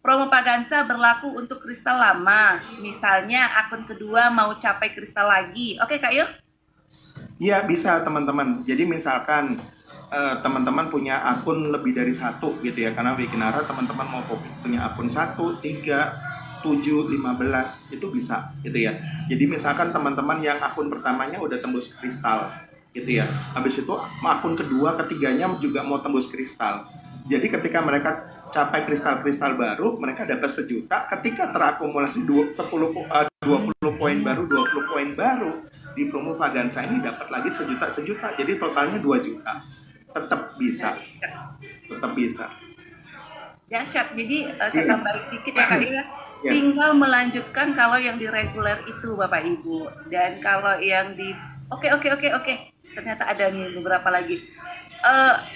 [SPEAKER 10] promo Pagansa berlaku untuk kristal lama. Misalnya akun kedua mau capai kristal lagi. Oke Kak Yo?
[SPEAKER 11] Iya bisa teman-teman. Jadi misalkan teman-teman punya akun lebih dari 1 gitu ya, karena Wikinara teman-teman mau punya akun 1, 3, 7, 15 itu bisa gitu ya. Jadi misalkan teman-teman yang akun pertamanya udah tembus kristal gitu ya, habis itu akun kedua, ketiganya juga mau tembus kristal. Jadi ketika mereka capai kristal-kristal baru, mereka dapat 1 juta. Ketika terakumulasi 20 poin baru, 20 poin baru di promo Pagansa ini dapat lagi 1 juta. Jadi totalnya 2 juta. Tetap bisa.
[SPEAKER 10] Dahsyat. Jadi saya tambahin dikit ya Kak Yo ya. Tinggal melanjutkan kalau yang di reguler itu Bapak Ibu. Dan kalau yang di Oke. Ternyata ada nih beberapa lagi.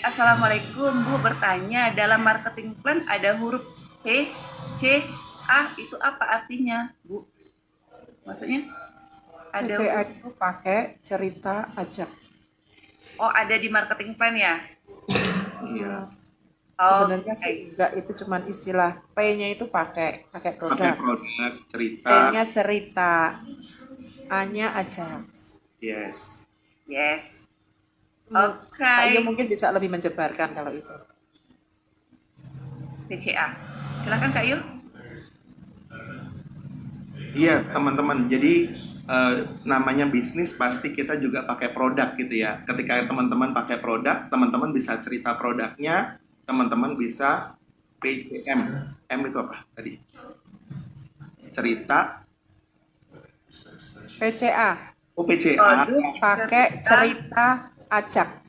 [SPEAKER 10] Assalamualaikum Bu, bertanya dalam marketing plan ada huruf P, C, A itu apa artinya Bu? Maksudnya ada
[SPEAKER 1] PCA itu pakai cerita ajak.
[SPEAKER 10] Oh ada di marketing plan ya?
[SPEAKER 11] Iya.
[SPEAKER 1] Sebenarnya sih enggak, itu cuman istilah. P-nya itu pakai produk.
[SPEAKER 11] Pakai produk, cerita.
[SPEAKER 1] P-nya cerita. A-nya ajak.
[SPEAKER 11] Yes.
[SPEAKER 10] Oke.
[SPEAKER 1] Ayo mungkin bisa lebih menjebarkan kalau itu.
[SPEAKER 10] PCA. Silakan Kak Yo.
[SPEAKER 11] Iya teman-teman. Jadi namanya bisnis pasti kita juga pakai produk gitu ya. Ketika teman-teman pakai produk, teman-teman bisa cerita produknya, teman-teman bisa PCM. M itu apa tadi? Cerita.
[SPEAKER 1] PCA.
[SPEAKER 11] Oh PCA.
[SPEAKER 1] Pakai cerita ajak.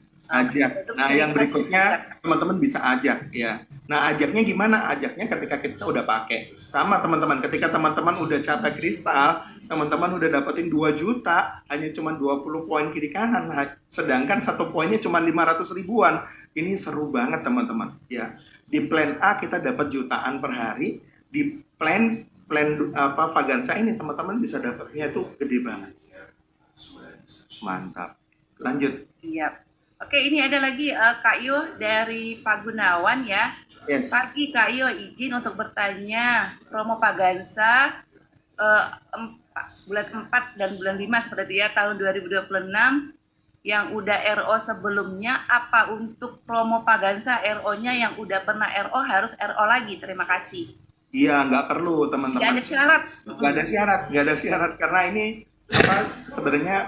[SPEAKER 11] Nah yang berikutnya teman-teman bisa ajak ya. Nah ajaknya gimana? Ajaknya ketika kita udah pakai. Sama teman-teman, ketika teman-teman udah capai kristal, teman-teman udah dapetin 2 juta, hanya cuma 20 poin kiri kanan. Nah, sedangkan 1 poinnya cuma 500 ribuan. Ini seru banget teman-teman ya. Di plan A kita dapat jutaan per hari, di plan Pagansa ini teman-teman bisa dapatnya itu gede banget. Mantap. Lanjut.
[SPEAKER 10] Iya. Oke, ini ada lagi Kak Yo dari Pak Gunawan ya.
[SPEAKER 11] Yes.
[SPEAKER 10] Pagi Kak Yo, izin untuk bertanya promo Pagansa bulan 4 dan bulan 5 seperti itu ya, tahun 2026 yang udah RO sebelumnya, apa untuk promo Pagansa RO-nya yang udah pernah RO harus RO lagi? Terima kasih.
[SPEAKER 11] Iya, nggak perlu teman-teman.
[SPEAKER 10] Nggak ada syarat.
[SPEAKER 11] Nggak ada syarat karena ini sebenarnya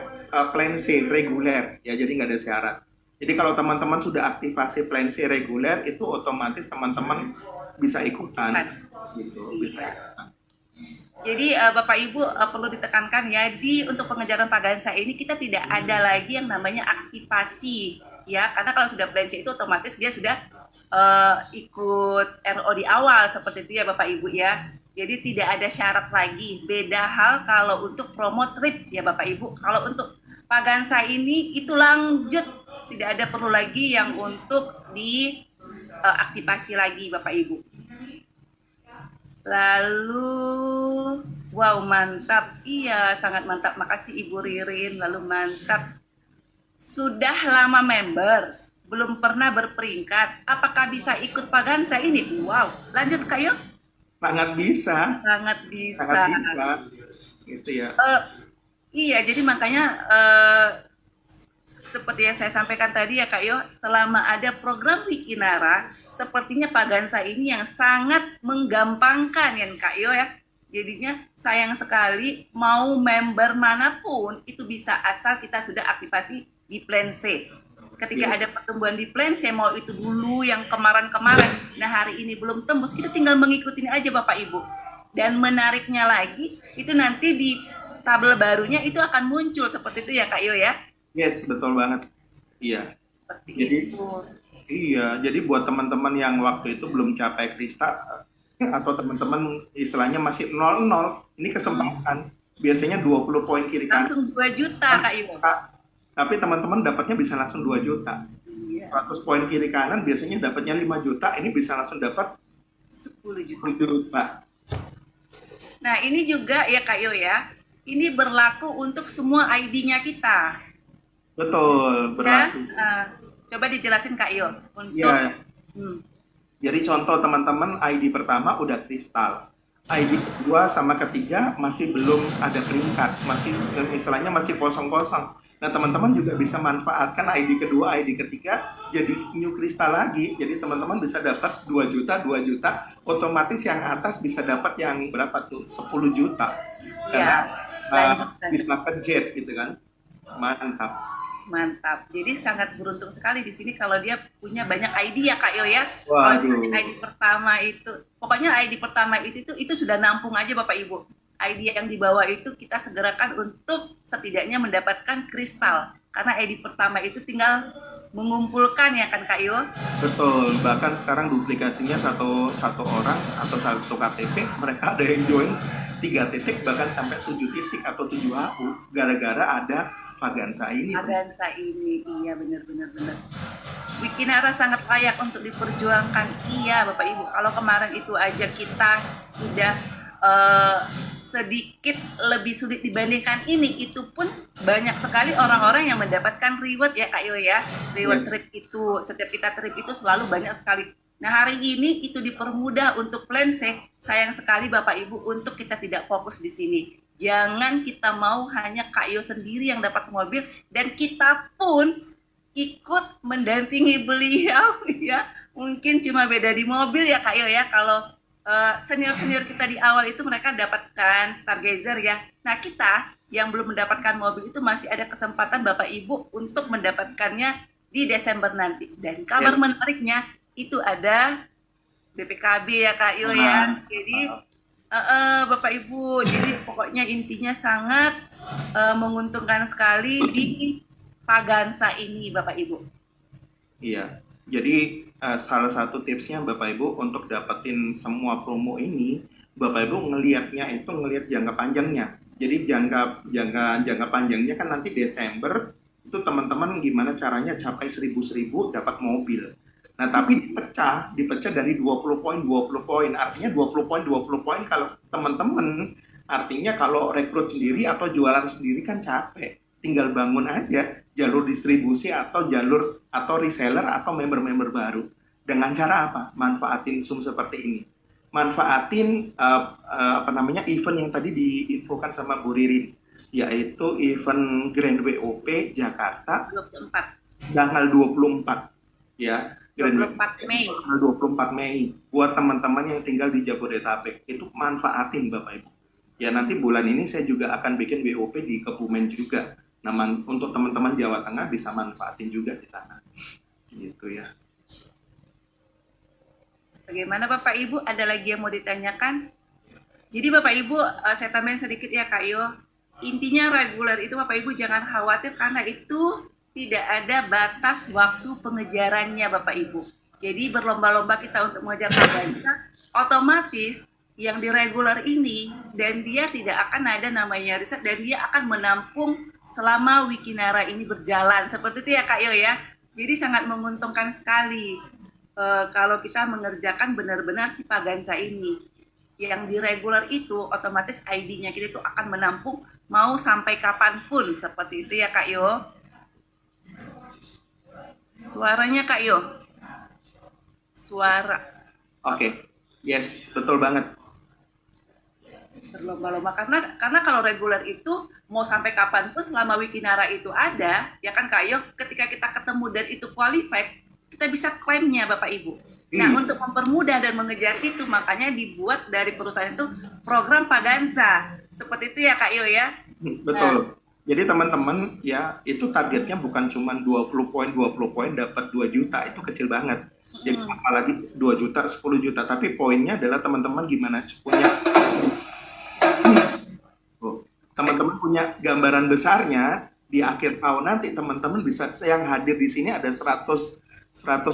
[SPEAKER 11] plan C reguler ya, jadi nggak ada syarat. Jadi kalau teman-teman sudah aktivasi plan C reguler itu otomatis teman-teman bisa ikutan. Gitu, bisa ikutan.
[SPEAKER 10] Jadi Bapak Ibu perlu ditekankan ya, untuk pengejaran Pagansa ini kita tidak ada lagi yang namanya aktivasi ya, karena kalau sudah plan C itu otomatis dia sudah ikut RO di awal seperti itu ya Bapak Ibu ya. Jadi tidak ada syarat lagi. Beda hal kalau untuk promo trip ya Bapak Ibu. Kalau untuk Pagansa ini itu lanjut, tidak ada perlu lagi yang untuk diaktifasi lagi Bapak Ibu. Lalu, wow mantap, iya sangat mantap, makasih Ibu Ririn, lalu mantap. Sudah lama member, belum pernah berperingkat, apakah bisa ikut Pagansa ini? Wow, lanjut Kak Yo.
[SPEAKER 11] Sangat bisa.
[SPEAKER 10] Sangat bisa.
[SPEAKER 11] Sangat bisa. Gitu ya.
[SPEAKER 10] Iya, jadi makanya seperti yang saya sampaikan tadi ya Kak Yo, selama ada program Wikinara, sepertinya Pagansa ini yang sangat menggampangkan ya Kak Yo ya. Jadinya sayang sekali mau member manapun itu bisa asal kita sudah aktivasi di plan C. Ketika ada pertumbuhan di plan C, mau itu dulu yang kemarin-kemarin, nah hari ini belum tembus, kita tinggal mengikuti aja Bapak Ibu. Dan menariknya lagi, itu nanti di tabel barunya itu akan muncul seperti itu ya Kak Yo ya.
[SPEAKER 11] Yes, betul banget. Iya.
[SPEAKER 10] Seperti
[SPEAKER 11] Jadi
[SPEAKER 10] itu.
[SPEAKER 11] iya, jadi buat teman-teman yang waktu itu belum capai kristal atau teman-teman istilahnya masih 00, ini kesempatan. Biasanya 20 poin kiri kanan.
[SPEAKER 10] Langsung 2 juta Kak Yo.
[SPEAKER 11] Tapi teman-teman dapatnya bisa langsung 2 juta.
[SPEAKER 10] Iya.
[SPEAKER 11] 100 poin kiri kanan biasanya dapatnya 5 juta, ini bisa langsung dapat
[SPEAKER 10] 10 juta.
[SPEAKER 11] 10 juta.
[SPEAKER 10] Nah ini juga ya Kak Yo ya, ini berlaku untuk semua ID-nya kita.
[SPEAKER 11] Betul, berlaku.
[SPEAKER 10] Ya, coba dijelasin Kak Yo untuk
[SPEAKER 11] Iya. Jadi contoh teman-teman, ID pertama udah kristal. ID kedua sama ketiga masih belum ada peringkat, masih istilahnya masih kosong-kosong. Nah teman-teman juga bisa manfaatkan ID kedua, ID ketiga jadi new kristal lagi. Jadi teman-teman bisa dapat 2 juta, 2 juta, otomatis yang atas bisa dapat yang berapa tuh? 10 juta. Karena bisa ke jet gitu kan. Mantap.
[SPEAKER 10] Mantap. Jadi sangat beruntung sekali di sini kalau dia punya banyak ID ya Kak Yo ya.
[SPEAKER 11] Waduh.
[SPEAKER 10] Kalau ID pertama itu, pokoknya ID pertama itu sudah nampung aja Bapak Ibu. ID yang di bawah itu kita segerakan untuk setidaknya mendapatkan kristal. Karena ID pertama itu tinggal mengumpulkan ya kan Kak Yo.
[SPEAKER 11] Betul. Bahkan sekarang duplikasinya satu orang atau satu KTP, mereka ada yang join 3 titik bahkan sampai 7 titik atau 7 HU gara-gara ada Pagansa ini.
[SPEAKER 10] Pagansa ini, iya benar. Wikinara sangat layak untuk diperjuangkan. Iya Bapak Ibu, kalau kemarin itu aja kita sudah sedikit lebih sulit dibandingkan ini, itu pun banyak sekali orang-orang yang mendapatkan reward ya Kak Yo ya. Reward trip itu, setiap kita trip itu selalu banyak sekali. Nah hari ini itu dipermudah untuk plan C. Sayang sekali Bapak Ibu untuk kita tidak fokus di sini. Jangan kita mau hanya Kak Yo sendiri yang dapat mobil dan kita pun ikut mendampingi beliau ya. Mungkin cuma beda di mobil ya Kak Yo ya. Kalau senior-senior kita di awal itu mereka dapatkan Stargazer ya. Nah kita yang belum mendapatkan mobil itu masih ada kesempatan Bapak Ibu untuk mendapatkannya di Desember nanti. Dan kabar menariknya itu ada BPKB ya Kak Yo ya. Jadi Bapak Ibu, jadi pokoknya intinya sangat menguntungkan sekali di Pagansa ini Bapak Ibu.
[SPEAKER 11] Iya, jadi salah satu tipsnya Bapak Ibu untuk dapetin semua promo ini, Bapak Ibu ngelihat jangka panjangnya. Jadi jangka panjangnya kan nanti Desember itu teman-teman gimana caranya capai 1000 dapat mobil. Nah, tapi dipecah dari 20 poin. Artinya 20 poin kalau teman-teman, artinya kalau rekrut sendiri atau jualan sendiri kan capek. Tinggal bangun aja jalur distribusi atau jalur atau reseller atau member-member baru. Dengan cara apa? Manfaatin Zoom seperti ini. Manfaatin event yang tadi diinfokan sama Bu Ririn, yaitu event Grand WOP Jakarta
[SPEAKER 10] 24.
[SPEAKER 11] tanggal 24 ya.
[SPEAKER 10] 24 Mei.
[SPEAKER 11] 24 Mei buat teman-teman yang tinggal di Jabodetabek itu manfaatin Bapak Ibu. Ya nanti bulan ini saya juga akan bikin WOP di Kebumen juga. Nah untuk teman-teman Jawa Tengah bisa manfaatin juga di sana. Gitu ya.
[SPEAKER 10] Bagaimana Bapak Ibu? Ada lagi yang mau ditanyakan? Jadi Bapak Ibu, saya tambahin sedikit ya Kak Yo. Intinya reguler itu Bapak Ibu jangan khawatir karena itu tidak ada batas waktu pengejarannya Bapak Ibu. Jadi berlomba-lomba kita untuk mengejar Pagansa, otomatis yang di reguler ini dan dia tidak akan ada namanya riset dan dia akan menampung selama Wikinara ini berjalan. Seperti itu ya Kak Yo ya. Jadi sangat menguntungkan sekali kalau kita mengerjakan benar-benar si Pagansa ini. Yang di reguler itu otomatis ID-nya kita itu akan menampung mau sampai kapanpun. Seperti itu ya Kak Yo. Suaranya Kak Yo. Suara.
[SPEAKER 11] Oke. Yes, betul banget.
[SPEAKER 10] Berlomba-lomba karena kalau reguler itu mau sampai kapanpun selama Wikinara itu ada, ya kan Kak Yo, ketika kita ketemu dan itu qualified, kita bisa klaimnya Bapak Ibu. Nah, untuk mempermudah dan mengejar itu, makanya dibuat dari perusahaan itu program Pagansa. Seperti itu ya Kak Yo ya?
[SPEAKER 11] Betul. Jadi teman-teman ya, itu targetnya bukan cuma 20 poin dapat 2 juta, itu kecil banget. Jadi apalagi 2 juta, 10 juta, tapi poinnya adalah teman-teman gimana teman-teman punya gambaran besarnya di akhir tahun nanti teman-teman bisa, yang hadir di sini ada 100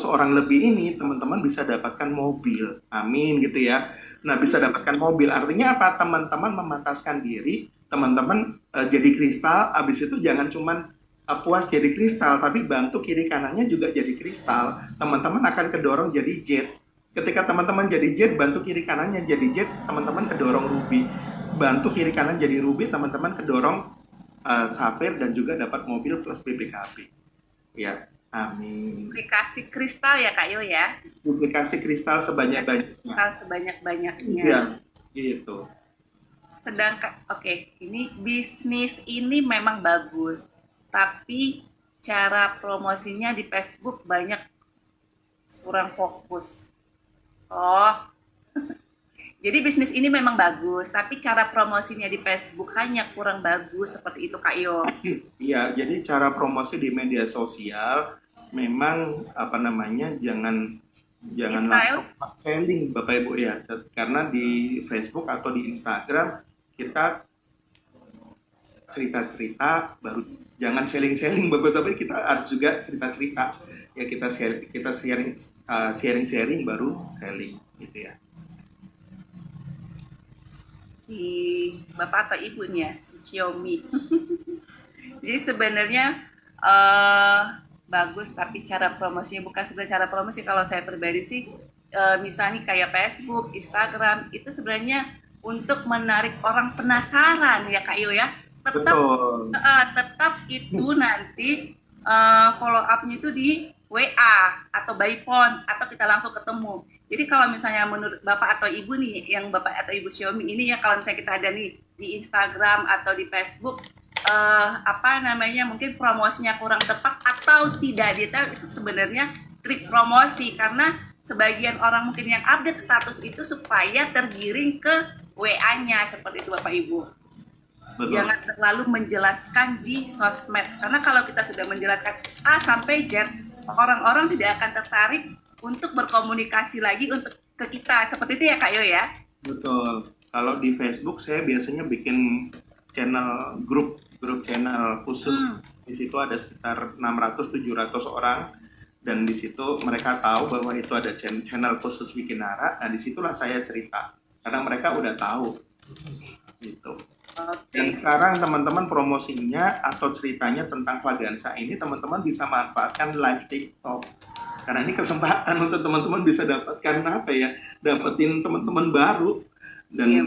[SPEAKER 11] orang lebih ini, teman-teman bisa dapatkan mobil. Amin gitu ya. Nah, bisa dapatkan mobil. Artinya apa? Teman-teman memantaskan diri, teman-teman jadi kristal, habis itu jangan cuman puas jadi kristal, tapi bantu kiri kanannya juga jadi kristal. Teman-teman akan kedorong jadi jet. Ketika teman-teman jadi jet, bantu kiri kanannya jadi jet, teman-teman kedorong ruby. Bantu kiri kanan jadi ruby, teman-teman kedorong safir dan juga dapat mobil plus BPKB. Ya, amin.
[SPEAKER 10] Duplikasi kristal ya Kak Yo ya?
[SPEAKER 11] Duplikasi kristal sebanyak-banyaknya.
[SPEAKER 10] Kristal sebanyak-banyaknya.
[SPEAKER 11] Iya, gitu.
[SPEAKER 10] Sedangkan, ini bisnis ini memang bagus, tapi cara promosinya di Facebook banyak kurang fokus. Oh, jadi bisnis ini memang bagus, tapi cara promosinya di Facebook hanya kurang bagus, seperti itu Kak Yo.
[SPEAKER 11] Iya, jadi cara promosi di media sosial memang jangan langsung selling Bapak Ibu ya, karena di Facebook atau di Instagram kita cerita-cerita baru, jangan selling-selling Bapak, tapi kita harus juga cerita-cerita ya, kita sharing baru selling gitu ya.
[SPEAKER 10] Si Bapak atau Ibunya, si Xiaomi. Jadi sebenarnya bagus, tapi cara promosinya bukan sebenarnya cara promosi. Kalau saya pribadi sih, misalnya kayak Facebook, Instagram, itu sebenarnya untuk menarik orang penasaran ya Kak Yo ya. Tetap itu nanti follow up-nya itu di WA atau by phone atau kita langsung ketemu. Jadi kalau misalnya menurut Bapak atau Ibu nih, yang Bapak atau Ibu Xiaomi ini ya, kalau misalnya kita ada nih di Instagram atau di Facebook, mungkin promosinya kurang tepat atau tidak detail, itu sebenarnya trik promosi, karena sebagian orang mungkin yang update status itu supaya tergiring ke WA-nya, seperti itu Bapak Ibu. Betul. Jangan terlalu menjelaskan di sosmed, karena kalau kita sudah menjelaskan A sampai Z, orang-orang tidak akan tertarik untuk berkomunikasi lagi untuk ke kita, seperti itu ya Kak Yo ya?
[SPEAKER 11] Betul. Kalau di Facebook saya biasanya bikin grup channel khusus. Di situ ada sekitar 600-700 orang, dan di situ mereka tahu bahwa itu ada channel khusus Wikinara. Nah, disitulah saya cerita, karena mereka udah tahu gitu. Dan sekarang teman-teman promosinya atau ceritanya tentang Vagansa ini, teman-teman bisa manfaatkan live TikTok. Karena ini kesempatan untuk teman-teman bisa dapetin teman-teman baru. Dan iya,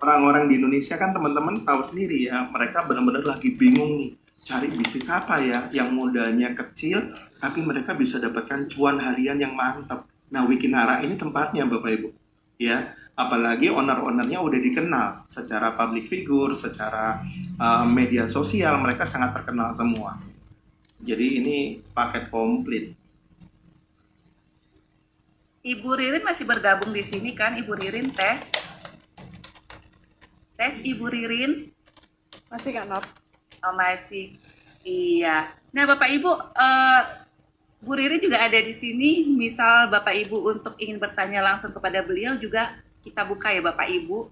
[SPEAKER 11] orang-orang di Indonesia kan teman-teman tahu sendiri ya, mereka benar-benar lagi bingung nih, cari bisnis apa ya yang modalnya kecil tapi mereka bisa dapatkan cuan harian yang mantap. Nah, Wikinara ini tempatnya Bapak Ibu ya, apalagi owner-ownernya udah dikenal secara public figure, secara media sosial, mereka sangat terkenal semua. Jadi ini paket komplit.
[SPEAKER 10] Ibu Ririn masih bergabung di sini kan? Ibu Ririn tes Ibu Ririn
[SPEAKER 1] masih Kak Not?
[SPEAKER 10] Oh, masih. Iya. Nah Bapak Ibu, Bu Ririn juga ada di sini. Misal Bapak Ibu untuk ingin bertanya langsung kepada beliau juga kita buka ya Bapak Ibu.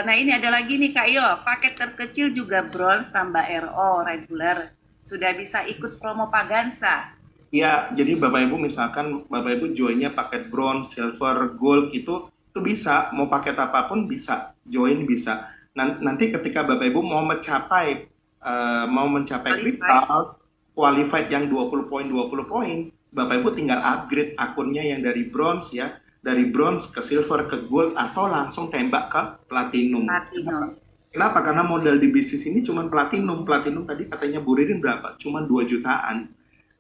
[SPEAKER 10] Nah ini ada lagi nih Kak Yo, paket terkecil juga bronze tambah RO regular. Sudah bisa ikut promo Pagansa.
[SPEAKER 11] Ya, jadi Bapak Ibu misalkan Bapak Ibu joinnya paket bronze, silver, gold itu bisa, mau paket apapun bisa, join bisa. Nanti ketika Bapak Ibu mau mencapai kristal qualified yang 20 poin, Bapak Ibu tinggal upgrade akunnya yang dari bronze ya, dari bronze ke silver ke gold atau langsung tembak ke platinum. Kenapa? Karena modal di bisnis ini cuma platinum. Platinum tadi katanya Bu Ririn berapa? Cuma 2 jutaan.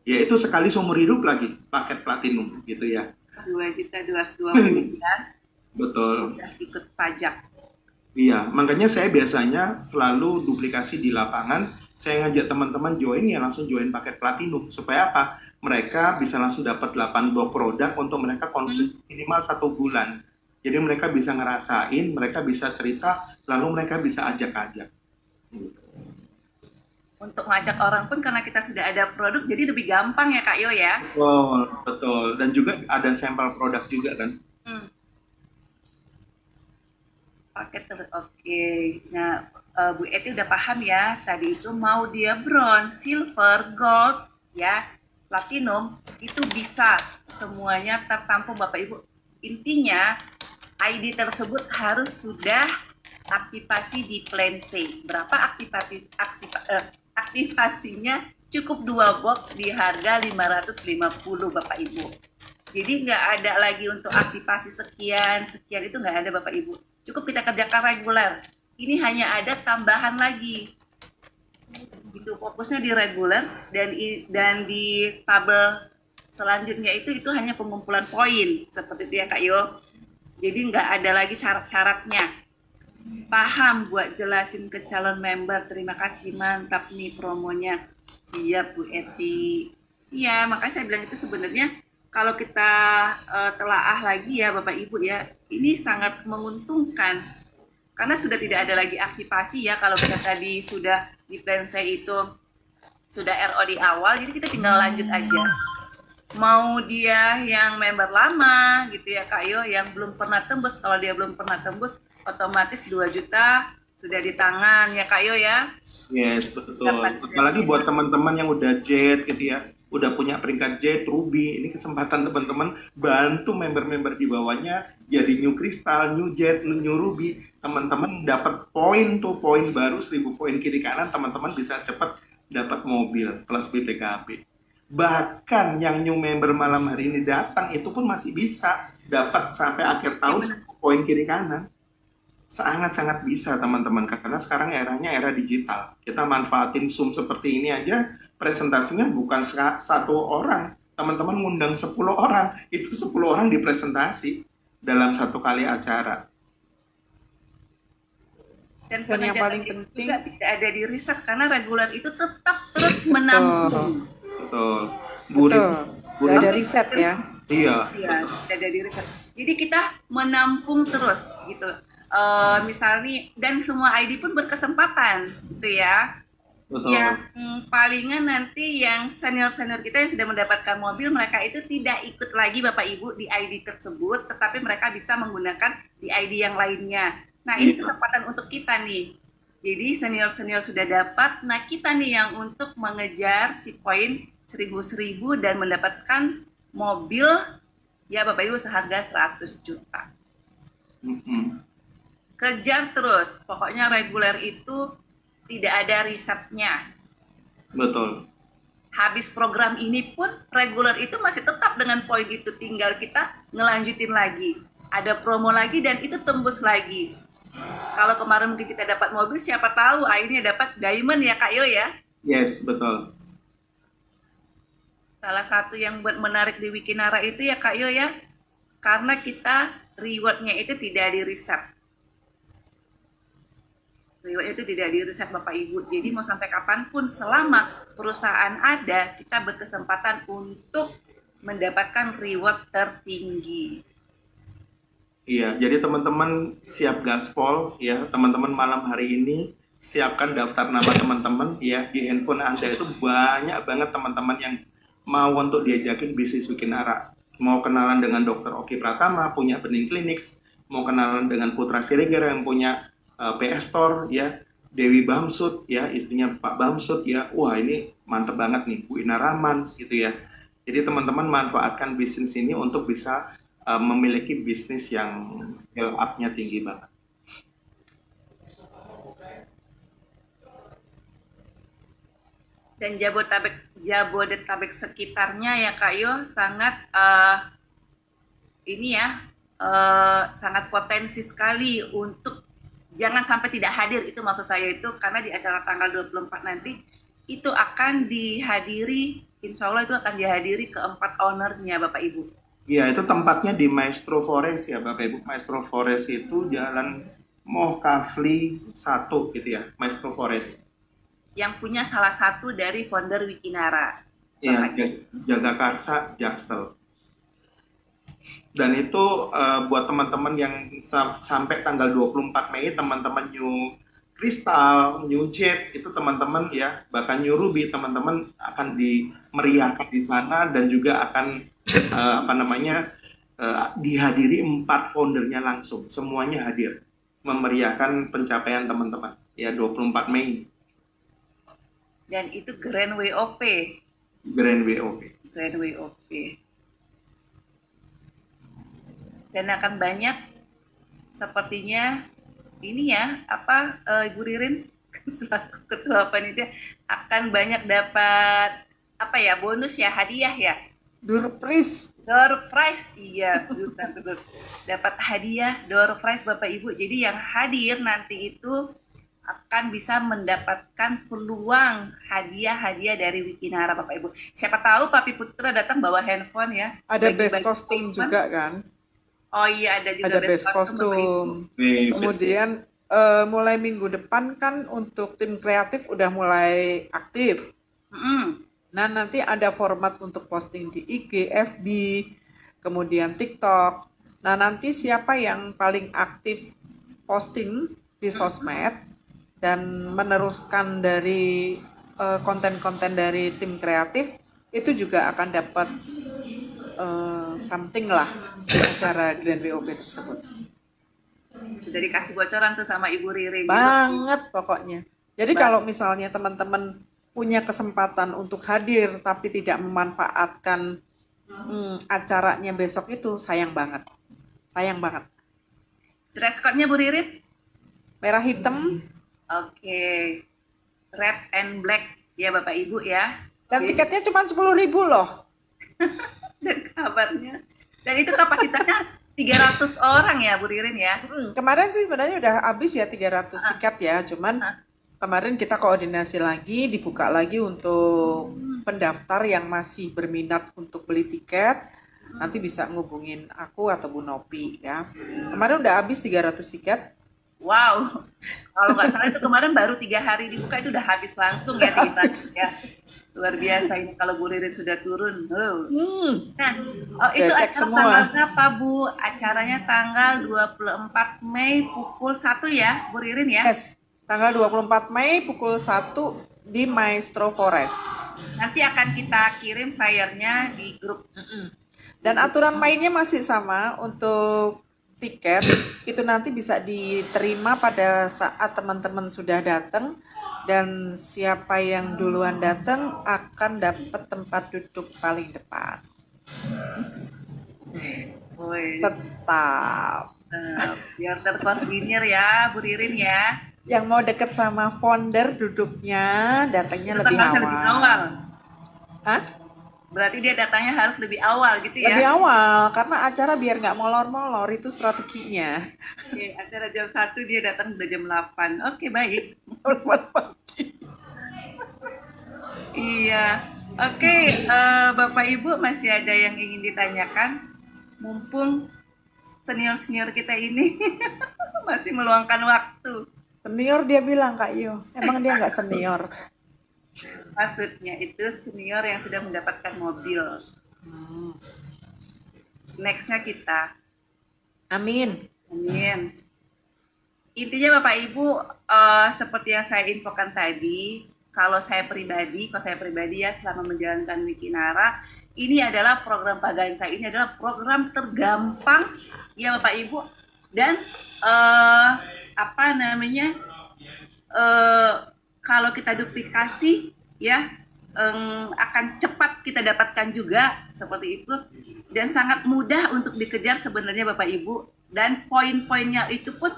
[SPEAKER 11] Ya itu sekali seumur hidup lagi paket platinum gitu ya.
[SPEAKER 10] 2.220.000 ya.
[SPEAKER 11] Betul.
[SPEAKER 10] sudah ikut pajak.
[SPEAKER 11] Iya, makanya saya biasanya selalu duplikasi di lapangan. Saya ngajak teman-teman join ya langsung join paket platinum. Supaya apa? Mereka bisa langsung dapat 8 blok produk untuk mereka konsumsi minimal 1 bulan. Jadi mereka bisa ngerasain, mereka bisa cerita, lalu mereka bisa ajak-ajak.
[SPEAKER 10] Untuk ngajak orang pun karena kita sudah ada produk, jadi lebih gampang ya Kak Yo ya.
[SPEAKER 11] Betul, betul. Dan juga ada sampel produk juga kan.
[SPEAKER 10] Oke. Nah, Bu Eti udah paham ya. Tadi itu mau dia bronze, silver, gold, ya, platinum, itu bisa semuanya tertampung Bapak Ibu. Intinya ID tersebut harus sudah aktivasi di plan C. Berapa aktivasinya? Cukup 2 box di harga 550 Bapak Ibu. Jadi nggak ada lagi untuk aktivasi sekian itu nggak ada Bapak Ibu. Cukup kita kerjakan reguler. Ini hanya ada tambahan lagi. Itu fokusnya di reguler dan di tabel selanjutnya itu hanya pengumpulan poin seperti itu ya Kak Yo. Jadi nggak ada lagi syarat-syaratnya. Paham buat jelasin ke calon member. Terima kasih, mantap nih promonya. Siap Bu Eti. Iya, makanya saya bilang itu sebenarnya kalau kita telaah lagi ya Bapak Ibu ya, ini sangat menguntungkan karena sudah tidak ada lagi aktivasi ya. Kalau kita tadi sudah di plan saya itu sudah RO di awal, jadi kita tinggal lanjut aja. Mau dia yang member lama gitu ya Kak Yo, yang belum pernah tembus, kalau dia belum pernah tembus otomatis 2 juta sudah di tangan ya Kak Yo ya.
[SPEAKER 11] Yes, betul. Apalagi buat teman-teman yang udah jet gitu ya, udah punya peringkat jet, ruby, ini kesempatan teman-teman bantu member-member di bawahnya jadi new crystal, new jet, new ruby. Teman-teman dapat poin baru 1000 poin kiri kanan, teman-teman bisa cepat dapat mobil plus BPKB. Bahkan yang new member malam hari ini datang itu pun masih bisa dapat sampai akhir tahun 10 poin kiri kanan. Sangat-sangat bisa teman-teman, karena sekarang eranya era digital. Kita manfaatin Zoom seperti ini aja, presentasinya bukan 1 orang, teman-teman ngundang 10 orang, itu 10 orang dipresentasi dalam 1 kali acara.
[SPEAKER 10] Dan yang paling penting juga tidak ada di riset karena reguler itu tetap terus menampung.
[SPEAKER 11] Betul.
[SPEAKER 1] Betul. Ada riset ya.
[SPEAKER 11] Iya.
[SPEAKER 10] Iya, tidak ada di riset. Jadi kita menampung terus gitu. Misalnya dan semua ID pun berkesempatan gitu ya.
[SPEAKER 11] Betul.
[SPEAKER 10] Yang palingan nanti yang senior-senior kita yang sudah mendapatkan mobil, mereka itu tidak ikut lagi Bapak Ibu di ID tersebut, tetapi mereka bisa menggunakan di ID yang lainnya. Nah ini kesempatan untuk kita nih. Jadi senior-senior sudah dapat, nah kita nih yang untuk mengejar si poin 1000 dan mendapatkan mobil ya Bapak Ibu seharga 100 juta. Kejar terus, pokoknya reguler itu tidak ada risetnya.
[SPEAKER 11] Betul.
[SPEAKER 10] Habis program ini pun reguler itu masih tetap dengan poin itu, tinggal kita ngelanjutin lagi. Ada promo lagi dan itu tembus lagi. Kalau kemarin mungkin kita dapat mobil, siapa tahu akhirnya dapat diamond ya Kak Yo ya.
[SPEAKER 11] Yes, betul.
[SPEAKER 10] Salah satu yang buat menarik di Wikinara itu ya Kak Yo ya, karena kita rewardnya itu tidak di riset. Reward itu tidak di riset Bapak Ibu. Jadi mau sampai kapanpun selama perusahaan ada, kita berkesempatan untuk mendapatkan reward tertinggi.
[SPEAKER 11] Iya, jadi teman-teman siap gaspol ya, teman-teman malam hari ini siapkan daftar nama teman-teman ya, di handphone Anda itu banyak banget teman-teman yang mau untuk diajakin bisnis Wikinara. Mau kenalan dengan Dr. Oki Pratama, punya Bening Clinics, mau kenalan dengan Putra Siregar yang punya PS Store ya, Dewi Bamsud ya, istrinya Pak Bamsud ya. Wah, ini mantep banget nih, Bu Ina Rahman gitu ya. Jadi teman-teman manfaatkan bisnis ini untuk bisa memiliki bisnis yang scale up-nya tinggi banget.
[SPEAKER 10] Dan Jabodetabek sekitarnya ya Kak Yo sangat ini ya sangat potensi sekali untuk jangan sampai tidak hadir, itu maksud saya itu, karena di acara tanggal 24 nanti itu akan dihadiri, insya Allah itu akan dihadiri keempat ownernya Bapak Ibu.
[SPEAKER 11] Iya, itu tempatnya di Maestro Forest ya Bapak Ibu. Maestro Forest itu Jalan Mohkafli 1 gitu ya, Maestro Forest.
[SPEAKER 10] Yang punya salah satu dari founder Wikinara.
[SPEAKER 11] Iya, Jagakarsa Jaksel. Dan itu buat teman-teman yang sampai tanggal 24 Mei, teman-teman New Crystal, New Jet, itu teman-teman ya, bahkan New Ruby, teman-teman akan dimeriahkan di sana dan juga akan dihadiri 4 foundernya langsung, semuanya hadir, memeriahkan pencapaian teman-teman ya 24 Mei.
[SPEAKER 10] Dan itu Grand WOP.
[SPEAKER 11] Grand WOP.
[SPEAKER 10] Grand WOP. Dan akan banyak sepertinya ini ya, Ibu Ririn selaku ketua panitia akan banyak dapat bonus ya, hadiah ya.
[SPEAKER 1] Door prize.
[SPEAKER 10] Iya, betul. Dapat hadiah door prize Bapak Ibu. Jadi yang hadir nanti itu akan bisa mendapatkan peluang hadiah-hadiah dari Wikinara Bapak Ibu. Siapa tahu Papi Putra datang bawa handphone ya.
[SPEAKER 1] Ada best kostum juga kan?
[SPEAKER 10] Oh iya, ada juga
[SPEAKER 1] best kostum. Kemudian mulai minggu depan kan untuk tim kreatif udah mulai aktif. Nah, nanti ada format untuk posting di IG, FB, kemudian TikTok. Nah, nanti siapa yang paling aktif posting di sosmed dan meneruskan dari konten-konten dari tim kreatif, itu juga akan dapat something lah di acara Grand WOP tersebut.
[SPEAKER 10] Sudah dikasih bocoran tuh sama Ibu Ririn.
[SPEAKER 1] Banget pokoknya. Jadi kalau misalnya teman-teman punya kesempatan untuk hadir tapi tidak memanfaatkan acaranya besok itu, sayang banget. Sayang banget.
[SPEAKER 10] Dress code-nya Bu Ririn?
[SPEAKER 1] Merah hitam.
[SPEAKER 10] Oke. Red and black ya Bapak Ibu ya.
[SPEAKER 1] Dan tiketnya cuma 10.000 loh.
[SPEAKER 10] Dan kabarnya. Dan itu kapasitasnya 300 orang ya Bu Ririn ya.
[SPEAKER 1] Kemarin sih sebenarnya udah habis ya 300 tiket ya. Cuman kemarin kita koordinasi lagi, dibuka lagi untuk pendaftar yang masih berminat untuk beli tiket. Nanti bisa ngubungin aku atau Bu Nopi ya. Kemarin udah habis 300 tiket.
[SPEAKER 10] Wow, kalau nggak salah itu kemarin baru 3 hari dibuka itu udah habis langsung ya tiketnya ya. Luar biasa ini kalau Bu Ririn sudah turun. Nah, itu acara tanggal berapa Bu? Acaranya tanggal 24 Mei pukul 1 ya Bu Ririn ya?
[SPEAKER 1] Yes, tanggal 24 Mei pukul 1 di Maestro Forest.
[SPEAKER 10] Nanti akan kita kirim flyernya di grup.
[SPEAKER 1] Dan aturan mainnya masih sama untuk tiket itu nanti bisa diterima pada saat teman-teman sudah datang, dan siapa yang duluan datang akan dapat tempat duduk paling depan. Tetap
[SPEAKER 10] biar terkoordinir ya Bu Ririn ya.
[SPEAKER 1] Yang mau deket sama founder duduknya datangnya lebih awal. Hah?
[SPEAKER 10] Berarti dia datangnya harus lebih awal gitu ya?
[SPEAKER 1] Lebih awal, karena acara biar nggak molor-molor, itu strateginya.
[SPEAKER 10] Oke, acara jam 1 dia datang udah jam 8. Oke, baik. Iya. Oke, Bapak Ibu masih ada yang ingin ditanyakan? Mumpung senior-senior kita ini masih meluangkan waktu.
[SPEAKER 1] Senior dia bilang, Kak Yo. Emang dia nggak senior?
[SPEAKER 10] Maksudnya itu senior yang sudah mendapatkan mobil. Nextnya kita.
[SPEAKER 1] Amin.
[SPEAKER 10] Amin. Intinya Bapak Ibu, seperti yang saya infokan tadi, kalau saya pribadi ya selama menjalankan Wikinara, ini adalah program Pagansa, ini adalah program tergampang ya Bapak Ibu, dan kalau kita duplikasi ya akan cepat kita dapatkan juga seperti itu, dan sangat mudah untuk dikejar sebenarnya Bapak Ibu, dan poin-poinnya itu pun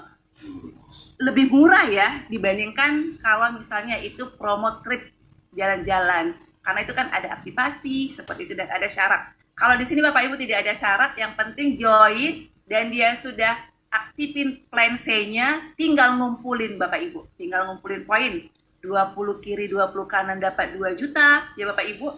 [SPEAKER 10] lebih murah ya dibandingkan kalau misalnya itu promo trip jalan-jalan, karena itu kan ada aktivasi seperti itu dan ada syarat. Kalau di sini Bapak Ibu tidak ada syarat, yang penting join dan dia sudah aktifin plan C-nya, tinggal ngumpulin Bapak Ibu, tinggal ngumpulin poin. 20 kiri 20 kanan dapat 2 juta ya Bapak Ibu.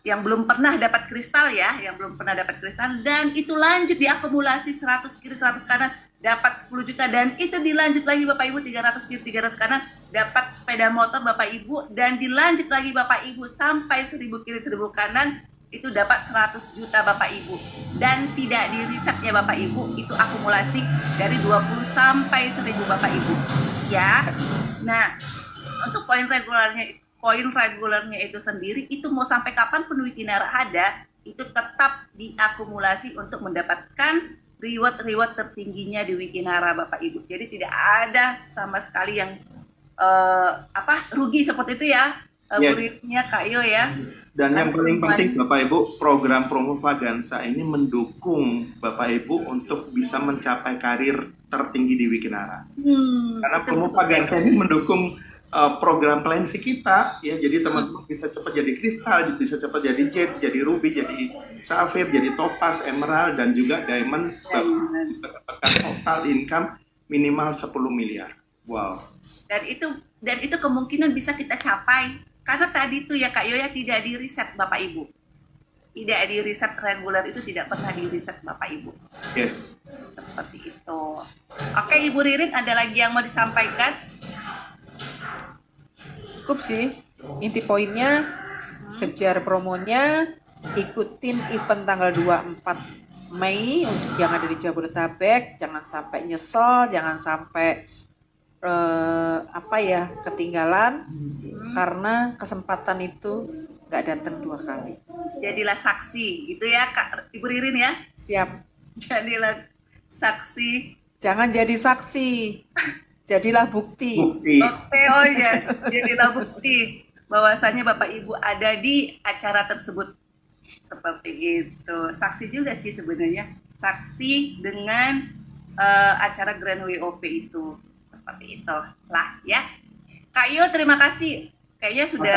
[SPEAKER 10] yang belum pernah dapat kristal ya, yang belum pernah dapat kristal, dan itu lanjut diakumulasi 100 kiri 100 kanan dapat 10 juta, dan itu dilanjut lagi Bapak Ibu 300 kiri 300 kanan dapat sepeda motor Bapak Ibu, dan dilanjut lagi Bapak Ibu sampai 1000 kiri 1000 kanan itu dapat 100 juta Bapak Ibu, dan tidak di riset ya Bapak Ibu, itu akumulasi dari 20 sampai 1000 Bapak Ibu ya. Nah, untuk poin regulernya itu sendiri, itu mau sampai kapan pun Wikinara ada, itu tetap diakumulasi untuk mendapatkan reward tertingginya di Wikinara Bapak Ibu. Jadi tidak ada sama sekali yang rugi seperti itu ya, muridnya Kak Yo ya.
[SPEAKER 11] Dan yang paling penting Bapak Ibu, program Promo Vagansa ini mendukung Bapak Ibu untuk bisa mencapai karir tertinggi di Wikinara. Karena Promo Vagansa ini mendukung program plansi kita ya, jadi teman-teman bisa cepat jadi kristal, bisa cepat jadi jade, jadi ruby, jadi safir, jadi topaz, emerald, dan juga diamond, total income minimal 10 miliar. Wow.
[SPEAKER 10] Dan itu kemungkinan bisa kita capai karena tadi tuh ya Kak Yoya tidak di riset Bapak Ibu. Tidak di riset reguler, itu tidak pernah di riset Bapak Ibu.
[SPEAKER 11] Yes.
[SPEAKER 10] Seperti itu. Oke, Ibu Ririn, ada lagi yang mau disampaikan?
[SPEAKER 1] Cukup sih, inti poinnya kejar promonya, ikutin event tanggal 24 Mei untuk yang ada di Jabodetabek, jangan sampai nyesel, jangan sampai ketinggalan, karena kesempatan itu nggak datang 2 kali.
[SPEAKER 10] Jadilah saksi gitu ya Kak Ibu Ririn ya.
[SPEAKER 1] Siap.
[SPEAKER 10] Jadilah saksi.
[SPEAKER 1] Jangan jadi saksi, jadilah bukti.
[SPEAKER 10] Oke, oh ya, jadilah bukti bahwasanya Bapak Ibu ada di acara tersebut. Seperti itu. Saksi juga sih sebenarnya. Saksi dengan acara Grand WOP itu. Seperti itu lah ya. Kak Yo, terima kasih. Kayaknya sudah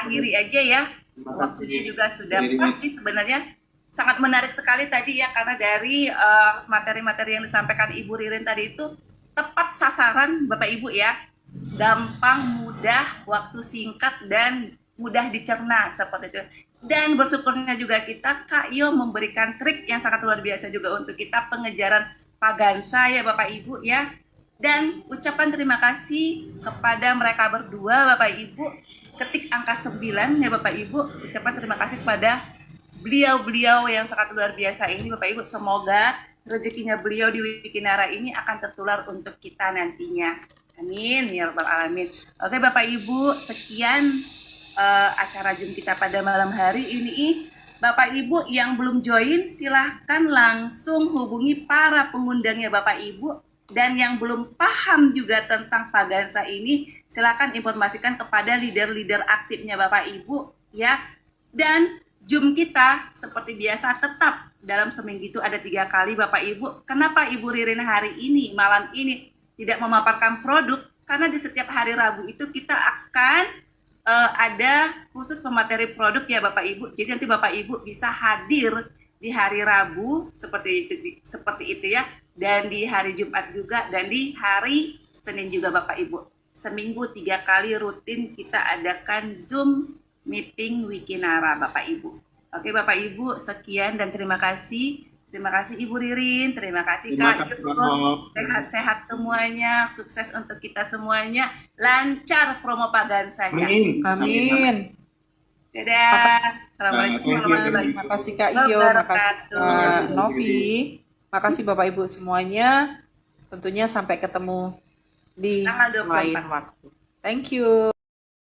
[SPEAKER 10] akhiri aja ya. Waktunya juga sudah pasti sebenarnya sangat menarik sekali tadi ya, karena dari materi-materi yang disampaikan Ibu Ririn tadi itu tepat sasaran Bapak Ibu ya. Gampang, mudah, waktu singkat, dan mudah dicerna seperti itu. Dan bersyukurnya juga kita, Kak Yo memberikan trik yang sangat luar biasa juga untuk kita pengejaran Vagansa ya Bapak Ibu ya. Dan ucapan terima kasih kepada mereka berdua Bapak Ibu, ketik angka 9 ya Bapak Ibu. Ucapan terima kasih kepada beliau-beliau yang sangat luar biasa ini Bapak Ibu. Semoga rezekinya beliau di Wikinara ini akan tertular untuk kita nantinya. Amin ya rabbal alamin. Oke Bapak Ibu, sekian acara Zoom kita pada malam hari ini. Bapak Ibu yang belum join, silahkan langsung hubungi para pengundangnya Bapak Ibu. Dan yang belum paham juga tentang Vagansa ini, silakan informasikan kepada leader-leader aktifnya Bapak Ibu ya. Dan Zoom kita seperti biasa tetap dalam seminggu itu ada 3 kali Bapak Ibu. Kenapa Ibu Ririn hari ini, malam ini tidak memaparkan produk? Karena di setiap hari Rabu itu kita akan ada khusus pemateri produk ya Bapak Ibu. Jadi nanti Bapak Ibu bisa hadir di hari Rabu seperti itu ya. Dan di hari Jumat juga, dan di hari Senin juga Bapak Ibu. Seminggu 3 kali rutin kita adakan Zoom meeting Wikinara Bapak Ibu. Oke Bapak Ibu, sekian dan terima kasih. Terima kasih Ibu Ririn, terima kasih Kak Yo. Sehat-sehat semuanya, sukses untuk kita semuanya. Lancar promo Vagansa-nya.
[SPEAKER 1] Amin.
[SPEAKER 10] Dadah. Assalamualaikum warahmatullahi wabarakatuh.
[SPEAKER 1] Terima kasih Kak Iyo, makasih Kak Novi. Makasih Bapak Ibu semuanya. Tentunya sampai ketemu di lain waktu. Thank you.